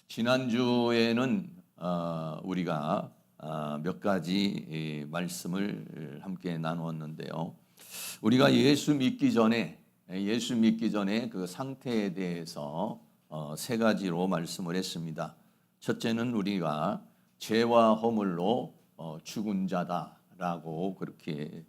지난주에는 우리가 몇 가지 말씀을 함께 나누었는데요. 우리가 예수 믿기 전에 그 상태에 대해서 세 가지로 말씀을 했습니다. 첫째는 우리가 죄와 허물로 죽은 자다라고 그렇게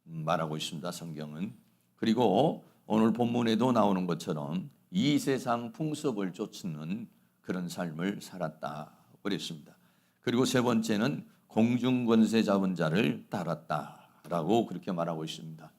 말하고 있습니다. 성경은. 그리고 오늘 본문에도 나오는 것처럼 이 세상 풍습을 쫓는 그런 삶을 살았다 그랬습니다. 그리고 세 번째는 공중 권세 잡은 자를 따랐다라고 그렇게 말하고 있습니다.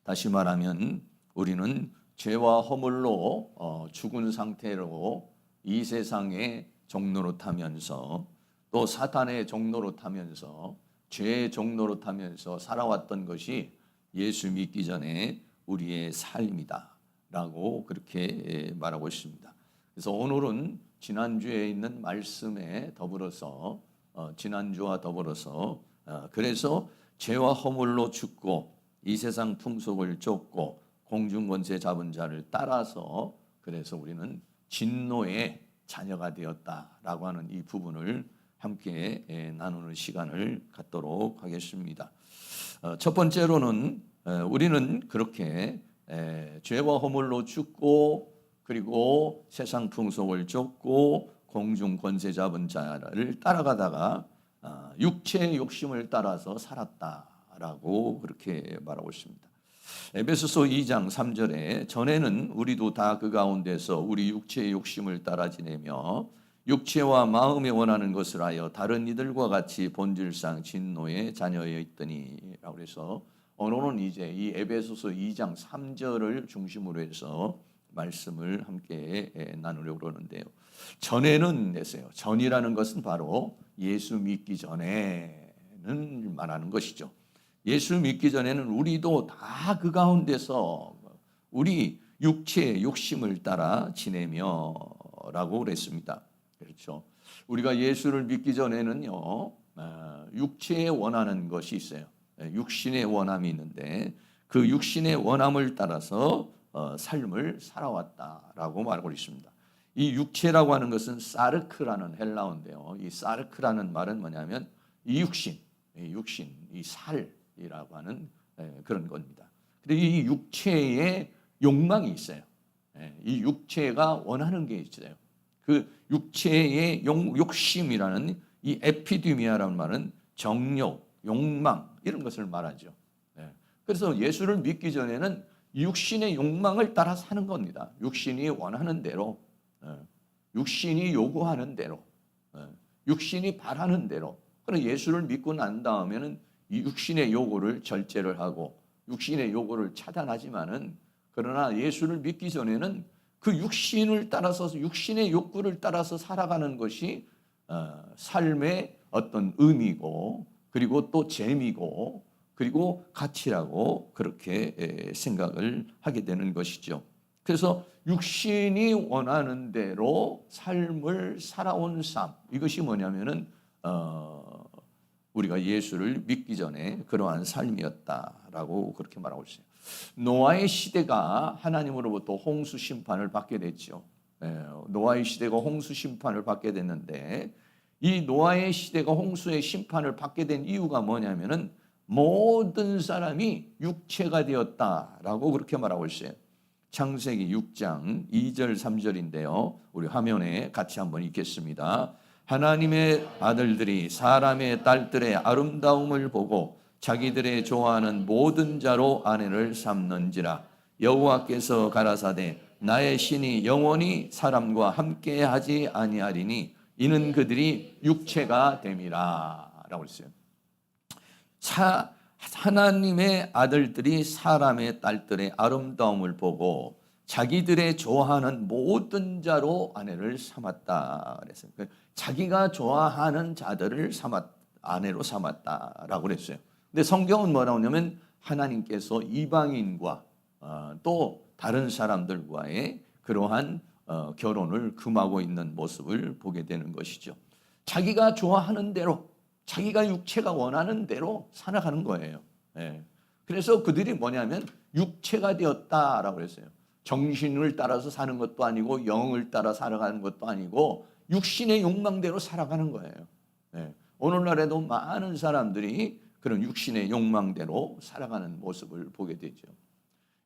다시 말하면 우리는 죄와 허물로 죽은 상태로 이 세상의 종로로 타면서 또 사탄의 종로로 타면서 죄의 종로로 타면서 살아왔던 것이 예수 믿기 전에 우리의 삶이다 라고 그렇게 말하고 있습니다. 그래서 오늘은 지난주에 있는 말씀에 더불어서 지난주와 더불어서 그래서 죄와 허물로 죽고 이 세상 풍속을 쫓고 공중권세 잡은 자를 따라서 그래서 우리는 진노의 자녀가 되었다라고 하는 이 부분을 함께 나누는 시간을 갖도록 하겠습니다. 첫 번째로는 우리는 그렇게 죄와 허물로 죽고 그리고 세상 풍속을 쫓고 공중 권세 잡은 자를 따라가다가 육체의 욕심을 따라서 살았다라고 그렇게 말하고 있습니다. 에베소서 2장 3절에 전에는 우리도 다 그 가운데서 우리 육체의 욕심을 따라 지내며 육체와 마음에 원하는 것을 하여 다른 이들과 같이 본질상 진노의 자녀여 있더니 라고 해서 오늘은 이제 이 에베소서 2장 3절을 중심으로 해서 말씀을 함께 나누려고 그러는데요. 전에는 했어요. 전이라는 것은 바로 예수 믿기 전에는 말하는 것이죠. 예수 믿기 전에는 우리도 다 그 가운데서 우리 육체의 욕심을 따라 지내며 라고 그랬습니다. 그렇죠. 우리가 예수를 믿기 전에는요, 육체에 원하는 것이 있어요. 육신의 원함이 있는데 그 육신의 원함을 따라서 삶을 살아왔다라고 말하고 있습니다. 이 육체라고 하는 것은 사르크라는 헬라어인데요. 이 사르크라는 말은 뭐냐면 이 육신, 이 살이라고 하는 그런 겁니다. 그리고 이 육체에 욕망이 있어요. 이 육체가 원하는 게 있어요. 그 육체의 욕심이라는 이 에피디미아라는 말은 정욕, 욕망 이런 것을 말하죠. 그래서 예수를 믿기 전에는 육신의 욕망을 따라 사는 겁니다. 육신이 원하는 대로, 육신이 요구하는 대로, 육신이 바라는 대로. 그래서 예수를 믿고 난 다음에는 이 육신의 요구를 절제를 하고 육신의 요구를 차단하지만은 그러나 예수를 믿기 전에는 그 육신을 따라서 육신의 욕구를 따라서 살아가는 것이 삶의 어떤 의미고 그리고 또 재미고 그리고 가치라고 그렇게 생각을 하게 되는 것이죠. 그래서 육신이 원하는 대로 삶을 살아온 삶 이것이 뭐냐면은 우리가 예수를 믿기 전에 그러한 삶이었다라고 그렇게 말하고 있어요. 노아의 시대가 하나님으로부터 홍수 심판을 받게 됐죠. 노아의 시대가 홍수 심판을 받게 됐는데 이 노아의 시대가 홍수의 심판을 받게 된 이유가 뭐냐면은 모든 사람이 육체가 되었다라고 그렇게 말하고 있어요. 창세기 6장 2절 3절인데요. 우리 화면에 같이 한번 읽겠습니다. 하나님의 아들들이 사람의 딸들의 아름다움을 보고 자기들의 좋아하는 모든 자로 아내를 삼는지라. 여호와께서 가라사대 나의 신이 영원히 사람과 함께하지 아니하리니 이는 그들이 육체가 됨이라 라고 했어요. 하나님의 아들들이 사람의 딸들의 아름다움을 보고 자기들의 좋아하는 모든 자로 아내를 삼았다 그랬어요. 자기가 좋아하는 자들을 아내로 삼았다라고 그랬어요. 근데 성경은 뭐라고 하냐면 하나님께서 이방인과 또 다른 사람들과의 그러한 결혼을 금하고 있는 모습을 보게 되는 것이죠. 자기가 좋아하는 대로 자기가 육체가 원하는 대로 살아가는 거예요. 그래서 그들이 뭐냐면 육체가 되었다라고 그랬어요. 정신을 따라서 사는 것도 아니고 영을 따라 살아가는 것도 아니고 육신의 욕망대로 살아가는 거예요. 네. 오늘날에도 많은 사람들이 그런 육신의 욕망대로 살아가는 모습을 보게 되죠.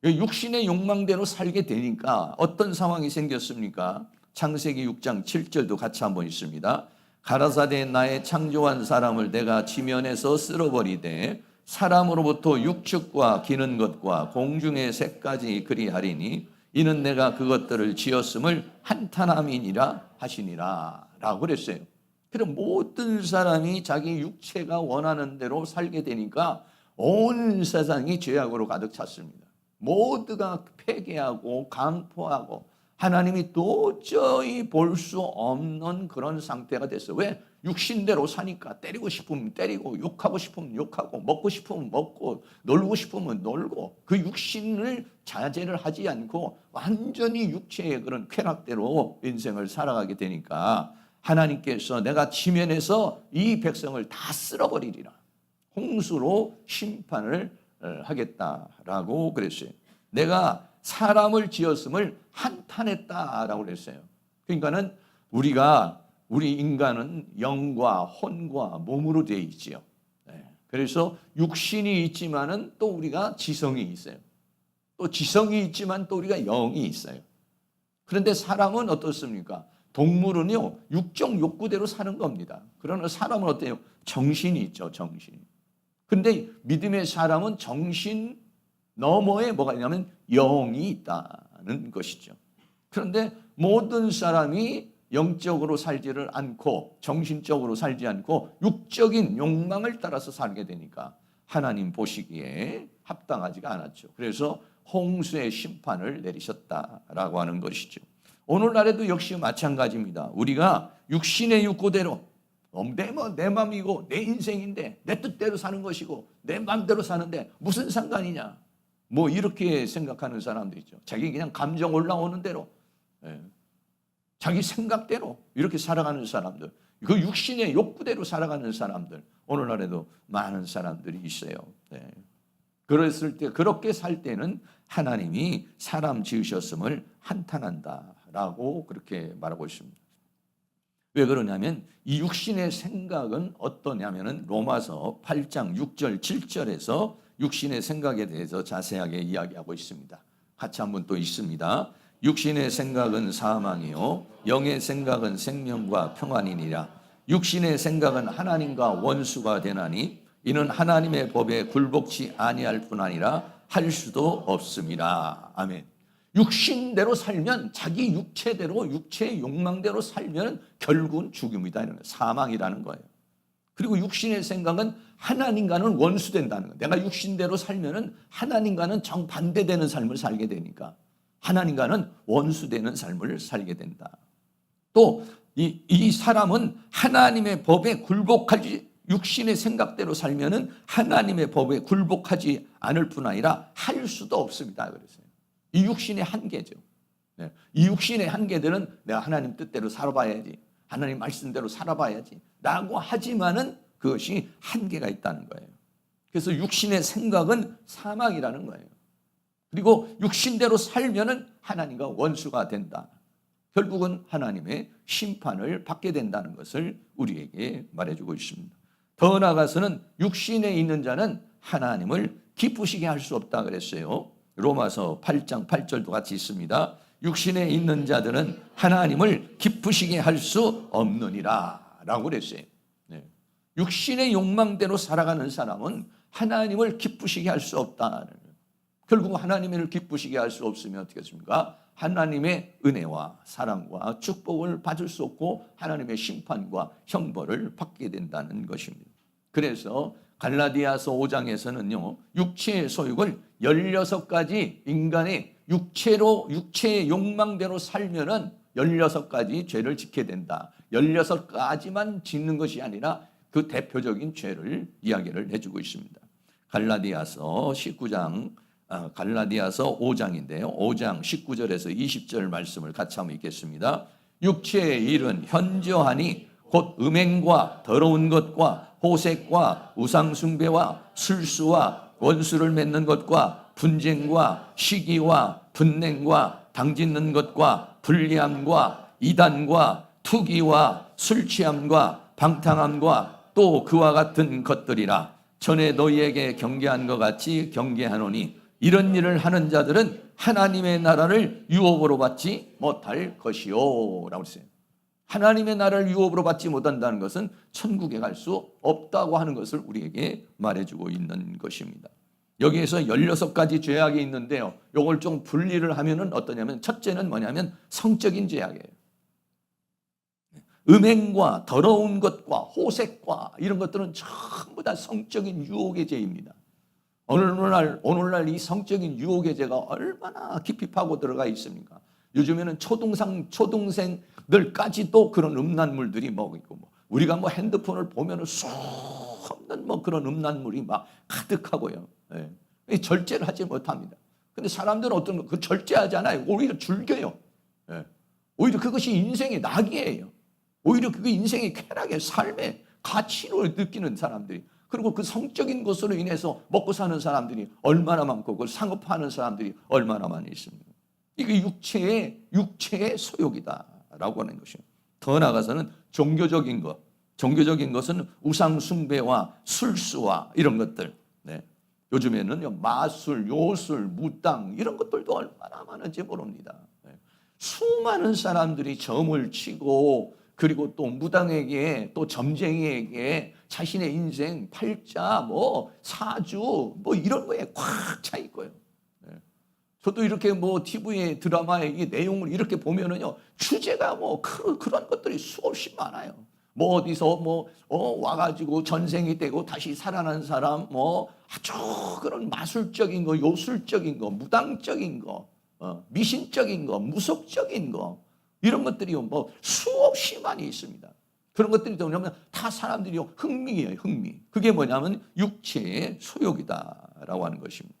육신의 욕망대로 살게 되니까 어떤 상황이 생겼습니까? 창세기 6장 7절도 같이 한번 있습니다. 가라사대 나의 창조한 사람을 내가 지면에서 쓸어버리되 사람으로부터 육축과 기는 것과 공중의 새까지 그리하리니 이는 내가 그것들을 지었음을 한탄함이니라 하시니라 라고 그랬어요. 그럼 모든 사람이 자기 육체가 원하는 대로 살게 되니까 온 세상이 죄악으로 가득 찼습니다. 모두가 폐괴하고 강포하고 하나님이 도저히 볼 수 없는 그런 상태가 됐어요. 왜? 육신대로 사니까 때리고 싶으면 때리고 욕하고 싶으면 욕하고 먹고 싶으면 먹고 놀고 싶으면 놀고 그 육신을 자제를 하지 않고 완전히 육체의 그런 쾌락대로 인생을 살아가게 되니까 하나님께서 내가 지면에서 이 백성을 다 쓸어버리리라. 홍수로 심판을 하겠다라고 그랬어요. 내가 사람을 지었음을 한탄했다라고 그랬어요. 그러니까는 우리 인간은 영과 혼과 몸으로 되어 있지요. 그래서 육신이 있지만은 또 우리가 지성이 있어요. 또 지성이 있지만 또 우리가 영이 있어요. 그런데 사람은 어떻습니까? 동물은요 육적 욕구대로 사는 겁니다. 그러나 사람은 어때요? 정신이 있죠, 정신. 근데 믿음의 사람은 정신 너머에 뭐가 있냐면 영이 있다는 것이죠. 그런데 모든 사람이 영적으로 살지를 않고 정신적으로 살지 않고 육적인 욕망을 따라서 살게 되니까 하나님 보시기에 합당하지가 않았죠. 그래서 홍수의 심판을 내리셨다라고 하는 것이죠. 오늘날에도 역시 마찬가지입니다. 우리가 육신의 욕구대로 내 맘이고 내 인생인데 내 뜻대로 사는 것이고 내 맘대로 사는데 무슨 상관이냐 뭐 이렇게 생각하는 사람도 있죠. 자기 그냥 감정 올라오는 대로 자기 생각대로 이렇게 살아가는 사람들, 그 육신의 욕구대로 살아가는 사람들 오늘날에도 많은 사람들이 있어요. 그랬을 때 그렇게 살 때는 하나님이 사람 지으셨음을 한탄한다라고 그렇게 말하고 있습니다. 왜 그러냐면 이 육신의 생각은 어떠냐면은 로마서 8장 6절 7절에서 육신의 생각에 대해서 자세하게 이야기하고 있습니다. 같이 한번 또 있습니다. 육신의 생각은 사망이요 영의 생각은 생명과 평안이니라. 육신의 생각은 하나님과 원수가 되나니 이는 하나님의 법에 굴복치 아니할 뿐 아니라 할 수도 없습니다. 아멘. 육신대로 살면 자기 육체대로 육체의 욕망대로 살면 결국은 죽음이다 이런 거예요. 사망이라는 거예요. 그리고 육신의 생각은 하나님과는 원수된다는 거예요. 내가 육신대로 살면은 하나님과는 정반대되는 삶을 살게 되니까 하나님과는 원수되는 삶을 살게 된다. 또 이 사람은 하나님의 법에 굴복하지 육신의 생각대로 살면은 하나님의 법에 굴복하지 않을 뿐 아니라 할 수도 없습니다. 그랬어요. 이 육신의 한계죠. 이 육신의 한계들은 내가 하나님 뜻대로 살아봐야지, 하나님 말씀대로 살아봐야지 라고 하지만은 그것이 한계가 있다는 거예요. 그래서 육신의 생각은 사망이라는 거예요. 그리고 육신대로 살면은 하나님과 원수가 된다. 결국은 하나님의 심판을 받게 된다는 것을 우리에게 말해주고 있습니다. 더 나아가서는 육신에 있는 자는 하나님을 기쁘시게 할 수 없다 그랬어요. 로마서 8장 8절도 같이 있습니다. 육신에 있는 자들은 하나님을 기쁘시게 할 수 없느니라 라고 그랬어요. 육신의 욕망대로 살아가는 사람은 하나님을 기쁘시게 할 수 없다. 결국 하나님을 기쁘시게 할 수 없으면 어떻게 했습니까? 하나님의 은혜와 사랑과 축복을 받을 수 없고 하나님의 심판과 형벌을 받게 된다는 것입니다. 그래서 갈라디아서 5장에서는요. 육체의 소욕을 16가지 인간의 육체의 욕망대로 살면은 16가지 죄를 짓게 된다. 16가지만 짓는 것이 아니라 그 대표적인 죄를 이야기를 해주고 있습니다. 갈라디아서 5장인데요. 5장 19절에서 20절 말씀을 같이 한번 읽겠습니다. 육체의 일은 현저하니 곧 음행과 더러운 것과 호색과 우상숭배와 술수와 원수를 맺는 것과 분쟁과 시기와 분냉과 당짓는 것과 불리함과 이단과 투기와 술 취함과 방탕함과 또 그와 같은 것들이라. 전에 너희에게 경계한 것 같이 경계하노니 이런 일을 하는 자들은 하나님의 나라를 유업으로 받지 못할 것이요 라고 했어요. 하나님의 나라를 유업으로 받지 못한다는 것은 천국에 갈 수 없다고 하는 것을 우리에게 말해주고 있는 것입니다. 여기에서 16가지 죄악이 있는데요, 이걸 좀 분리를 하면은 어떠냐면, 첫째는 뭐냐면 성적인 죄악이에요. 음행과 더러운 것과 호색과 이런 것들은 전부 다 성적인 유혹의 죄입니다. 오늘날 이 성적인 유혹의 죄가 얼마나 깊이 파고 들어가 있습니까? 요즘에는 초등생들까지도 그런 음란물들이 뭐 있고, 우리가 뭐 핸드폰을 보면은 수없는 뭐 그런 음란물이 막 가득하고요. 예. 절제를 하지 못합니다. 근데 사람들은 어떤 거, 그 절제하지 않아요. 오히려 즐겨요. 예. 오히려 그것이 인생의 낙이에요. 오히려 그게 인생의 쾌락의 삶의 가치로 느끼는 사람들이, 그리고 그 성적인 것으로 인해서 먹고 사는 사람들이 얼마나 많고 그걸 상업화하는 사람들이 얼마나 많이 있습니다. 이게 육체의 소욕이다라고 하는 것입니다. 더 나아가서는 종교적인 것. 종교적인 것은 우상 숭배와 술수와 이런 것들. 네. 요즘에는요, 마술, 요술, 무당 이런 것들도 얼마나 많은지 모릅니다. 네. 수많은 사람들이 점을 치고, 그리고 또 무당에게, 또 점쟁이에게 자신의 인생, 팔자, 뭐 사주, 뭐 이런 거에 꽉 차 있고요. 네. 저도 이렇게 뭐 TV에 드라마의 이 내용을 이렇게 보면은요, 주제가 뭐 그런 것들이 수없이 많아요. 뭐 어디서 와가지고 전생이 되고 다시 살아난 사람, 뭐 아주 그런 마술적인 거, 요술적인 거, 무당적인 거, 미신적인 거, 무속적인 거, 이런 것들이 뭐 수없이 많이 있습니다. 그런 것들이 뭐냐면 다 사람들이 흥미예요, 흥미. 그게 뭐냐면 육체의 소욕이다라고 하는 것입니다.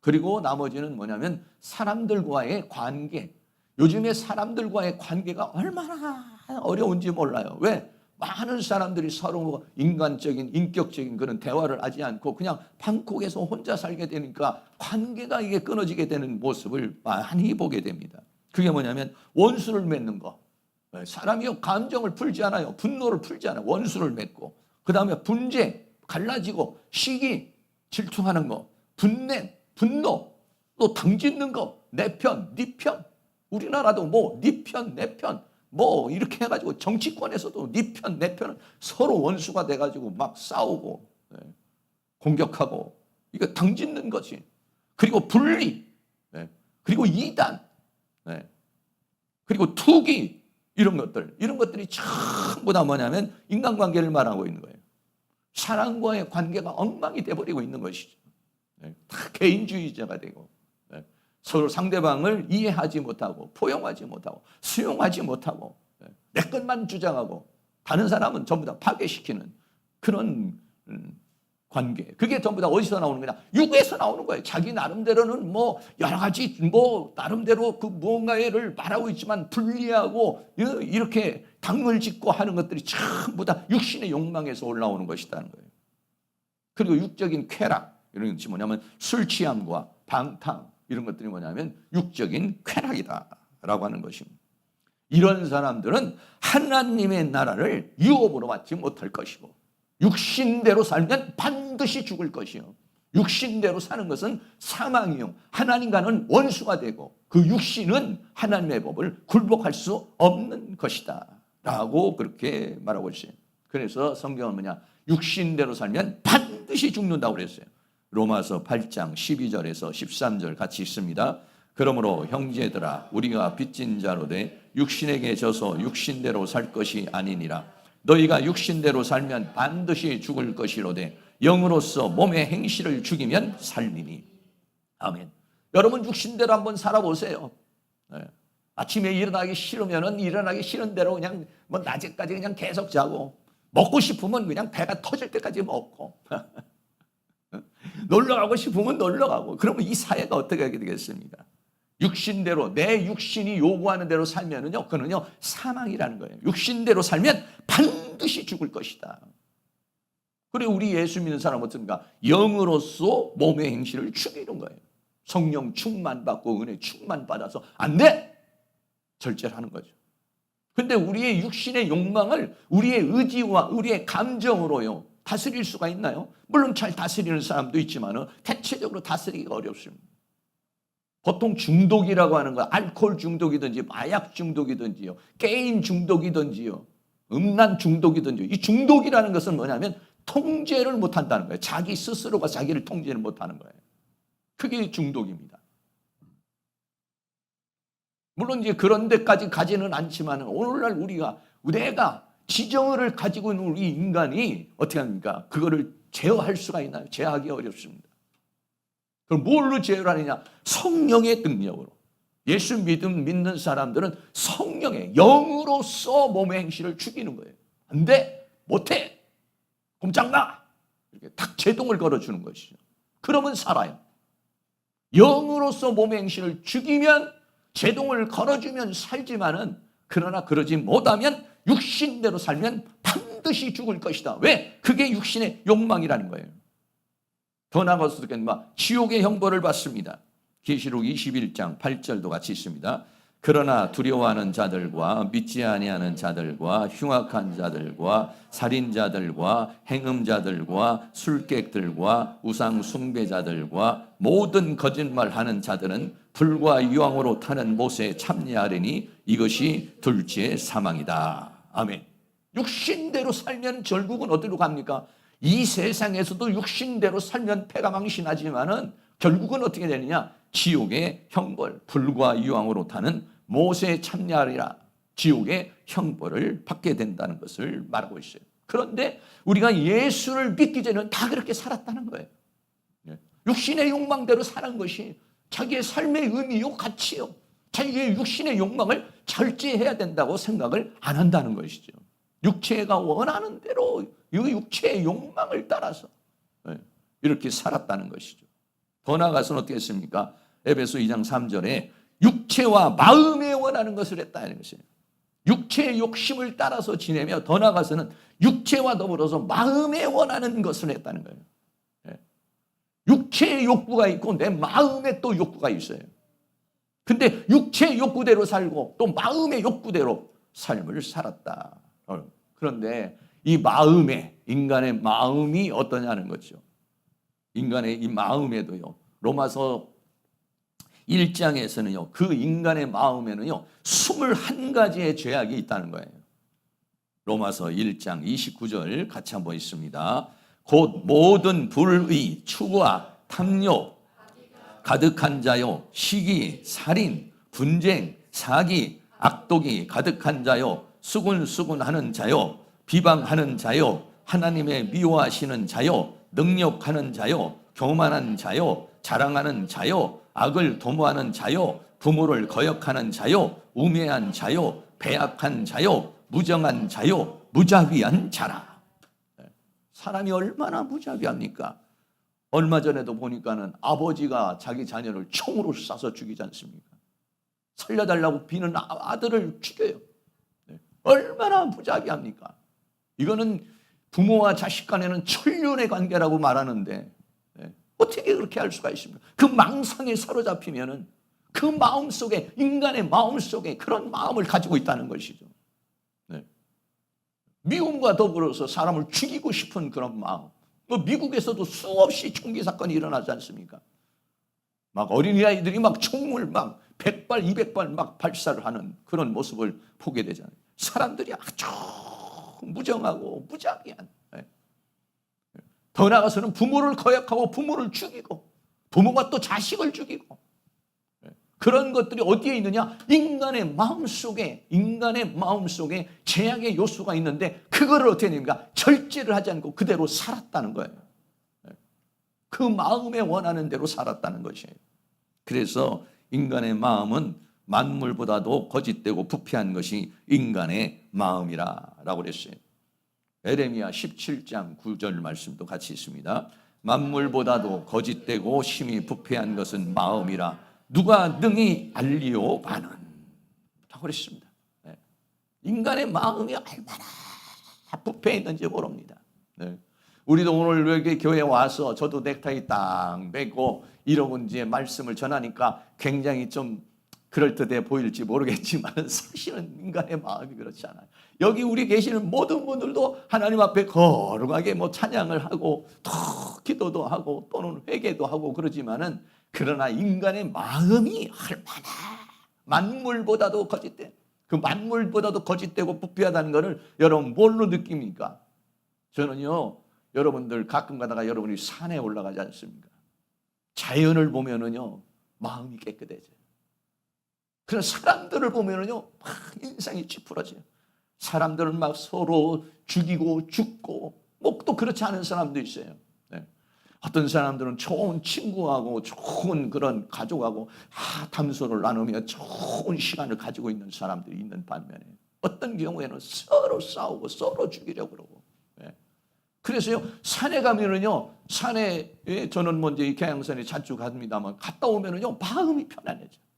그리고 나머지는 뭐냐면 사람들과의 관계. 요즘에 사람들과의 관계가 얼마나 어려운지 몰라요. 왜? 많은 사람들이 서로 인간적인, 인격적인 그런 대화를 하지 않고 그냥 방콕에서 혼자 살게 되니까 관계가 이게 끊어지게 되는 모습을 많이 보게 됩니다. 그게 뭐냐면 원수를 맺는 거. 사람이 감정을 풀지 않아요. 분노를 풀지 않아요. 원수를 맺고, 그 다음에 분재, 갈라지고, 시기, 질투하는 거, 분냄, 분노, 또 당짓는 거, 내 편, 네 편. 우리나라도 뭐 네 편, 내 편, 뭐 이렇게 해가지고 정치권에서도 네 편, 내 편은 서로 원수가 돼가지고 막 싸우고, 공격하고, 이거 당짓는 거지. 그리고 분리, 그리고 이단, 그리고 투기, 이런 것들이 전부 다 뭐냐면 인간관계를 말하고 있는 거예요. 사람과의 관계가 엉망이 돼버리고 있는 것이죠. 다 개인주의자가 되고, 서로 상대방을 이해하지 못하고, 포용하지 못하고, 수용하지 못하고, 내 것만 주장하고, 다른 사람은 전부 다 파괴시키는 그런 관계. 그게 전부 다 어디서 나오는 거냐? 육에서 나오는 거예요. 자기 나름대로는 뭐 여러 가지 뭐 나름대로 그 무언가를 말하고 있지만 분리하고 이렇게 당을 짓고 하는 것들이 전부 다 육신의 욕망에서 올라오는 것이라는 거예요. 그리고 육적인 쾌락, 이런 것이 뭐냐면 술 취함과 방탕, 이런 것들이 뭐냐면 육적인 쾌락이다라고 하는 것입니다. 이런 사람들은 하나님의 나라를 유업으로 받지 못할 것이고, 육신대로 살면 반드시 죽을 것이요, 육신대로 사는 것은 사망이요, 하나님과는 원수가 되고 그 육신은 하나님의 법을 굴복할 수 없는 것이다 라고 그렇게 말하고 있어요. 그래서 성경은 뭐냐? 육신대로 살면 반드시 죽는다고 그랬어요. 로마서 8장 12절에서 13절 같이 있습니다. 그러므로 형제들아, 우리가 빚진 자로 돼 육신에게 져서 육신대로 살 것이 아니니라. 너희가 육신대로 살면 반드시 죽을 것이로되 영으로서 몸의 행실을 죽이면 살리니. 아멘. 여러분, 육신대로 한번 살아보세요. 아침에 일어나기 싫으면 일어나기 싫은 대로 그냥 뭐 낮에까지 그냥 계속 자고, 먹고 싶으면 그냥 배가 터질 때까지 먹고 놀러 가고 싶으면 놀러 가고. 그러면 이 사회가 어떻게 하게 되겠습니까? 육신대로, 내 육신이 요구하는 대로 살면은요, 그거는요 사망이라는 거예요. 육신대로 살면 반드시 죽을 것이다. 그리고 우리 예수 믿는 사람은 어떤가? 영으로서 몸의 행실을 죽이는 거예요. 성령 충만받고 은혜 충만받아서 안 돼! 절제를 하는 거죠. 근데 우리의 육신의 욕망을 우리의 의지와 우리의 감정으로요 다스릴 수가 있나요? 물론 잘 다스리는 사람도 있지만 대체적으로 다스리기가 어렵습니다. 보통 중독이라고 하는 건 알코올 중독이든지 마약 중독이든지요, 게임 중독이든지요, 음란 중독이든지, 이 중독이라는 것은 뭐냐면 통제를 못한다는 거예요. 자기 스스로가 자기를 통제를 못하는 거예요. 그게 중독입니다. 물론 이제 그런 데까지 가지는 않지만 오늘날 내가 지정을 가지고 있는 우리 인간이 어떻게 합니까? 그거를 제어할 수가 있나요? 제어하기 어렵습니다. 그럼 뭘로 제어를 하느냐? 성령의 능력으로. 예수 믿는 사람들은 성령의 영으로서 몸의 행실을 죽이는 거예요. 안 돼! 못해! 꼼짝마! 이렇게 딱 제동을 걸어주는 것이죠. 그러면 살아요. 영으로서 몸의 행실을 죽이면 제동을 걸어주면 살지만은 그러나 그러지 못하면 육신대로 살면 반드시 죽을 것이다. 왜? 그게 육신의 욕망이라는 거예요. 더 나아가서 지옥의 형벌을 받습니다. 계시록 21장 8절도 같이 있습니다. 그러나 두려워하는 자들과 믿지 아니하는 자들과 흉악한 자들과 살인자들과 행음자들과 술객들과 우상 숭배자들과 모든 거짓말하는 자들은 불과 유황으로 타는 못에 참여하리니 이것이 둘째 사망이다. 아멘. 육신대로 살면 결국은 어디로 갑니까? 이 세상에서도 육신대로 살면 패가 망신하지만은 결국은 어떻게 되느냐? 지옥의 형벌, 불과 유황으로 타는 못에 참여하리라. 지옥의 형벌을 받게 된다는 것을 말하고 있어요. 그런데 우리가 예수를 믿기 전에는 다 그렇게 살았다는 거예요. 육신의 욕망대로 사는 것이 자기의 삶의 의미요, 가치요, 자기의 육신의 욕망을 절제해야 된다고 생각을 안 한다는 것이죠. 육체가 원하는 대로 이 육체의 욕망을 따라서 이렇게 살았다는 것이죠. 더 나아가서는 어떻게 했습니까? 에베소 2장 3절에 육체와 마음에 원하는 것을 했다는 것이에요. 육체의 욕심을 따라서 지내며 더 나아가서는 육체와 더불어서 마음에 원하는 것을 했다는 거예요. 육체의 욕구가 있고 내 마음에 또 욕구가 있어요. 근데 육체의 욕구대로 살고 또 마음의 욕구대로 삶을 살았다. 그런데 이 인간의 마음이 어떠냐는 거죠. 인간의 이 마음에도요, 로마서 1장에서는요, 그 인간의 마음에는요, 21가지의 죄악이 있다는 거예요. 로마서 1장 29절 같이 한번 있습니다. 곧 모든 불의, 추구와 탐욕, 가득한 자요, 시기, 살인, 분쟁, 사기, 악독이 가득한 자요, 수군수군하는 자요, 비방하는 자요, 하나님의 미워하시는 자요, 능욕하는 자요, 교만한 자요, 자랑하는 자요, 악을 도모하는 자요, 부모를 거역하는 자요, 우매한 자요, 배악한 자요, 무정한 자요, 무자비한 자라. 사람이 얼마나 무자비합니까? 얼마 전에도 보니까는 아버지가 자기 자녀를 총으로 쏴서 죽이지 않습니까? 살려달라고 비는 아들을 죽여요. 얼마나 무자비합니까? 이거는 부모와 자식 간에는 천륜의 관계라고 말하는데 어떻게 그렇게 할 수가 있습니까? 그 망상에 사로잡히면은 그 마음 속에, 인간의 마음 속에 그런 마음을 가지고 있다는 것이죠. 미움과 더불어서 사람을 죽이고 싶은 그런 마음. 미국에서도 수없이 총기 사건이 일어나지 않습니까? 막 어린이들이 막 총을 막 100발, 200발 막 발사를 하는 그런 모습을 보게 되잖아요. 사람들이 아주 무정하고 무자비한. 더 나아가서는 부모를 거역하고 부모를 죽이고 부모가 또 자식을 죽이고 그런 것들이 어디에 있느냐? 인간의 마음속에 죄악의 요소가 있는데 그거를 어떻게 됩니까? 절제를 하지 않고 그대로 살았다는 거예요. 그 마음에 원하는 대로 살았다는 것이에요. 그래서 인간의 마음은 만물보다도 거짓되고 부패한 것이 인간의 마음이라고 그랬어요. 에레미야 17장 9절 말씀도 같이 있습니다. 만물보다도 거짓되고 심히 부패한 것은 마음이라 누가 능히 알리오마는 라고 그랬습니다. 인간의 마음이 얼마나 부패했는지 모릅니다. 우리도 오늘 이렇게 교회에 와서 저도 넥타이 딱 매고 이러고 이제 말씀을 전하니까 굉장히 좀 그럴듯해 보일지 모르겠지만 사실은 인간의 마음이 그렇지 않아요. 여기 우리 계시는 모든 분들도 하나님 앞에 거룩하게 뭐 찬양을 하고 또 기도도 하고 또는 회개도 하고 그러지만은 그러나 인간의 마음이 얼마나 만물보다도 거짓돼. 그 만물보다도 거짓되고 부패하다는 것을 여러분 뭘로 느낍니까? 저는요, 여러분들 가끔 가다가 여러분이 산에 올라가지 않습니까? 자연을 보면은요, 마음이 깨끗해져요. 그런 사람들을 보면은요, 막 인상이 찌푸러져요. 사람들은 막 서로 죽이고 죽고, 뭐 또 그렇지 않은 사람도 있어요. 네. 어떤 사람들은 좋은 친구하고 좋은 그런 가족하고 담소를 나누며 좋은 시간을 가지고 있는 사람들이 있는 반면에 어떤 경우에는 서로 싸우고 서로 죽이려고 그러고. 네. 그래서요, 산에 가면은요, 산에 저는 먼저 이 계양산에 자주 갑니다만 갔다 오면은요, 마음이 편안해져요.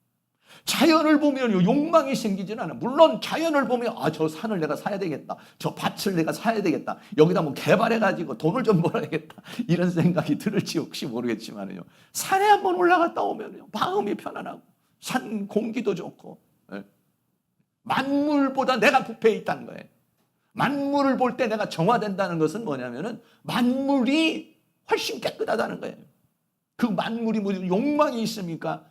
자연을 보면 욕망이 생기지는 않아요. 물론 자연을 보면 저 산을 내가 사야 되겠다. 저 밭을 내가 사야 되겠다. 여기다 뭐 개발해가지고 돈을 좀 벌어야겠다. 이런 생각이 들을지 혹시 모르겠지만요. 산에 한번 올라갔다 오면요. 마음이 편안하고 산 공기도 좋고 만물보다 내가 부패해 있다는 거예요. 만물을 볼 때 내가 정화된다는 것은 뭐냐면은 만물이 훨씬 깨끗하다는 거예요. 그 만물이 뭐 욕망이 있습니까?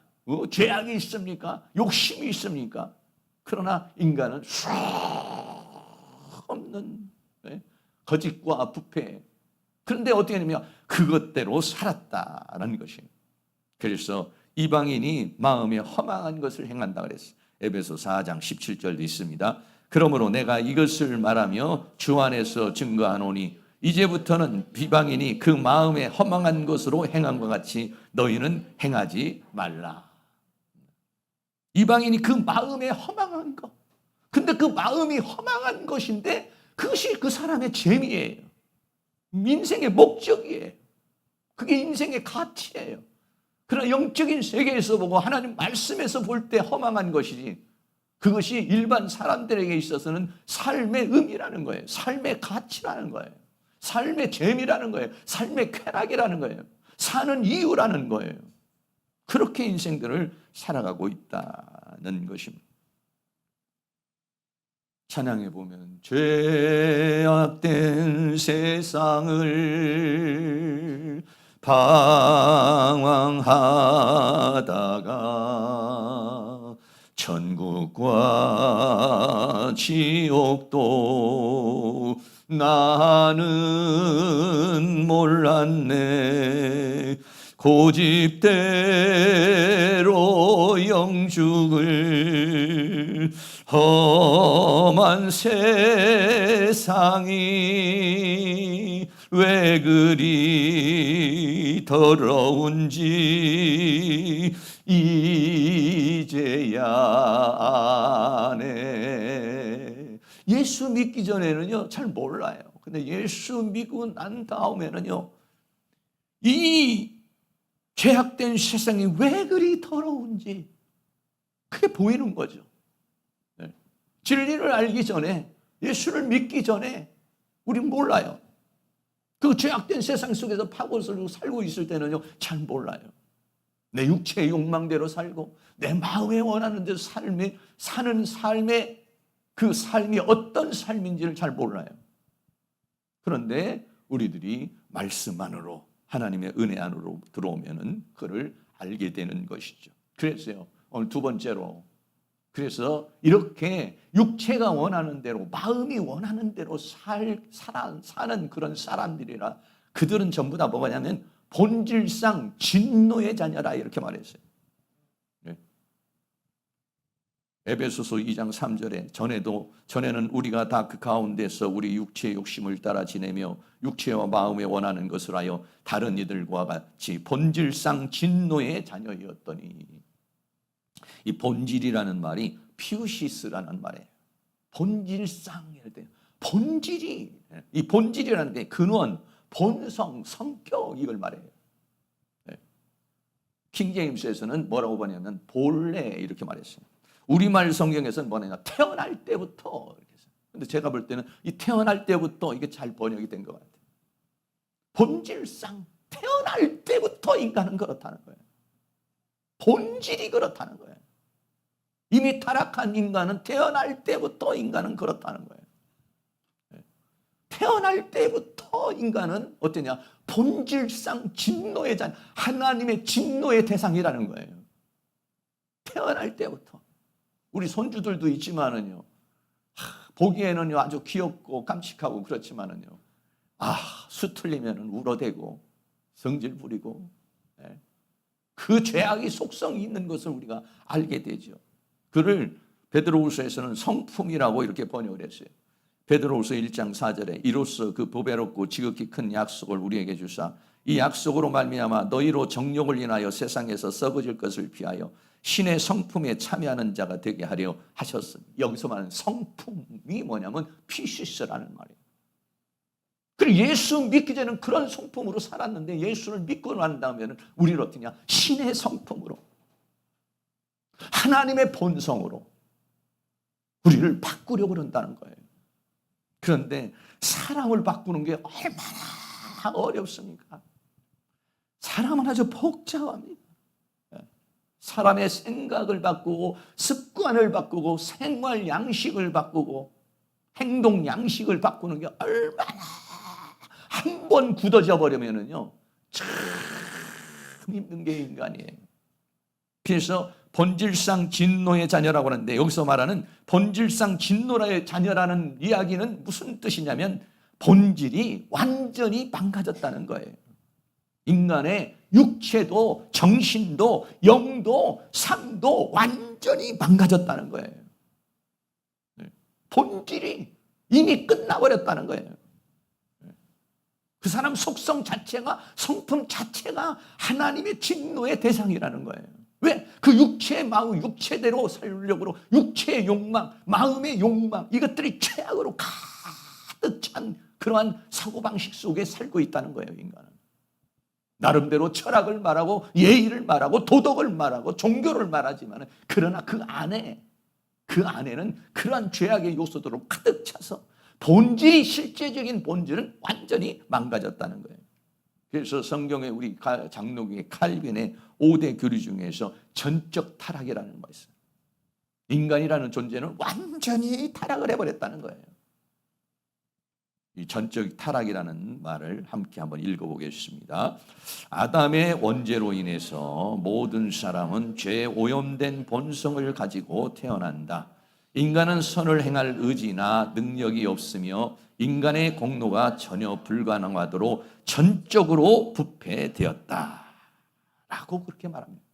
죄악이 있습니까? 욕심이 있습니까? 그러나 인간은 수 없는 거짓과 부패. 그런데 어떻게 되냐면 그것대로 살았다라는 것이에요. 그래서 이방인이 마음에 허망한 것을 행한다 그랬어요. 에베소 4장 17절도 있습니다. 그러므로 내가 이것을 말하며 주 안에서 증거하노니 이제부터는 비방인이 그 마음에 허망한 것으로 행한 것 같이 너희는 행하지 말라. 이방인이 그 마음에 허망한 것. 근데 그 마음이 허망한 것인데 그것이 그 사람의 재미예요. 인생의 목적이에요. 그게 인생의 가치예요. 그러나 영적인 세계에서 보고 하나님 말씀에서 볼 때 허망한 것이지 그것이 일반 사람들에게 있어서는 삶의 의미라는 거예요. 삶의 가치라는 거예요. 삶의 재미라는 거예요. 삶의 쾌락이라는 거예요. 사는 이유라는 거예요. 그렇게 인생들을 살아가고 있다는 것입니다. 찬양해 보면 죄악된 세상을 방황하다가 천국과 지옥도 나는 몰랐네. 고집대로 영죽을 험한 세상이 왜 그리 더러운지 이제야 아네. 예수 믿기 전에는요 잘 몰라요. 근데 예수 믿고 난 다음에는요 이 죄악된 세상이 왜 그리 더러운지 그게 보이는 거죠. 네. 진리를 알기 전에 예수를 믿기 전에 우린 몰라요. 그 죄악된 세상 속에서 파고들고 살고 있을 때는요 잘 몰라요. 내 육체의 욕망대로 살고 내 마음에 원하는 대로 사는 삶의 그 삶이 어떤 삶인지를 잘 몰라요. 그런데 우리들이 말씀 안으로 하나님의 은혜 안으로 들어오면은 그를 알게 되는 것이죠. 그래서요 오늘 두 번째로 그래서 이렇게 육체가 원하는 대로 마음이 원하는 대로 사는 그런 사람들이라 그들은 전부 다 뭐냐면 본질상 진노의 자녀라 이렇게 말했어요. 네. 에베소서 2장 3절에 전에는 우리가 다 그 가운데서 우리 육체의 욕심을 따라 지내며 육체와 마음에 원하는 것을 하여 다른 이들과 같이 본질상 진노의 자녀였더니 이 본질이라는 말이 피우시스라는 말이에요. 본질상 이럴 때 본질이 이 본질이라는 게 근원, 본성, 성격 이걸 말해요. 네. 킹제임스에서는 뭐라고 보냐면 본래 이렇게 말했어요. 우리말 성경에서는 뭐냐 태어날 때부터 이렇게 했어요. 근데 제가 볼 때는 이 태어날 때부터 이게 잘 번역이 된 것 같아요. 본질상 태어날 때부터 인간은 그렇다는 거예요. 본질이 그렇다는 거예요. 이미 타락한 인간은 태어날 때부터 인간은 그렇다는 거예요. 태어날 때부터 인간은 어떠냐? 본질상 진노의 자녀, 하나님의 진노의 대상이라는 거예요. 태어날 때부터. 우리 손주들도 있지만은요, 보기에는 아주 귀엽고 깜찍하고 그렇지만은요, 수틀리면은 울어대고 성질 부리고, 그 죄악의 속성이 있는 것을 우리가 알게 되죠. 그를 베드로후서에서는 성품이라고 이렇게 번역을 했어요. 베드로후서 1장 4절에 이로써 그 보배롭고 지극히 큰 약속을 우리에게 주사 이 약속으로 말미암아 너희로 정욕을 인하여 세상에서 썩어질 것을 피하여 신의 성품에 참여하는 자가 되게 하려 하셨습니다. 여기서 말하는 성품이 뭐냐면 피시스라는 말이에요. 그리고 예수 믿기 전에는 그런 성품으로 살았는데 예수를 믿고 난 다음에는 우리를 어떠냐? 신의 성품으로, 하나님의 본성으로 우리를 바꾸려고 그런다는 거예요. 그런데 사람을 바꾸는 게 얼마나 어렵습니까? 사람은 아주 복잡합니다. 사람의 생각을 바꾸고 습관을 바꾸고 생활 양식을 바꾸고 행동 양식을 바꾸는 게 얼마나, 한 번 굳어져 버리면은요 참 힘든 게 인간이에요. 그래서 본질상 진노의 자녀라고 하는데 여기서 말하는 본질상 진노의 자녀라는 이야기는 무슨 뜻이냐면 본질이 완전히 망가졌다는 거예요. 인간의 육체도 정신도 영도 삶도 완전히 망가졌다는 거예요. 본질이 이미 끝나버렸다는 거예요. 그 사람 속성 자체가, 성품 자체가 하나님의 진노의 대상이라는 거예요. 왜? 그 육체의 마음, 육체대로 살려고, 육체의 욕망, 마음의 욕망, 이것들이 최악으로 가득 찬 그러한 사고방식 속에 살고 있다는 거예요, 인간은. 나름대로 철학을 말하고 예의를 말하고 도덕을 말하고 종교를 말하지만 그러나 그 안에는 그러한 죄악의 요소들로 가득 차서 본질이, 실제적인 본질은 완전히 망가졌다는 거예요. 그래서 성경에 우리 장로교의 칼빈의 5대 교리 중에서 전적 타락이라는 것이 있어요. 인간이라는 존재는 완전히 타락을 해버렸다는 거예요. 이 전적 타락이라는 말을 함께 한번 읽어보겠습니다. 아담의 원죄로 인해서 모든 사람은 죄에 오염된 본성을 가지고 태어난다. 인간은 선을 행할 의지나 능력이 없으며 인간의 공로가 전혀 불가능하도록 전적으로 부패되었다 라고 그렇게 말합니다.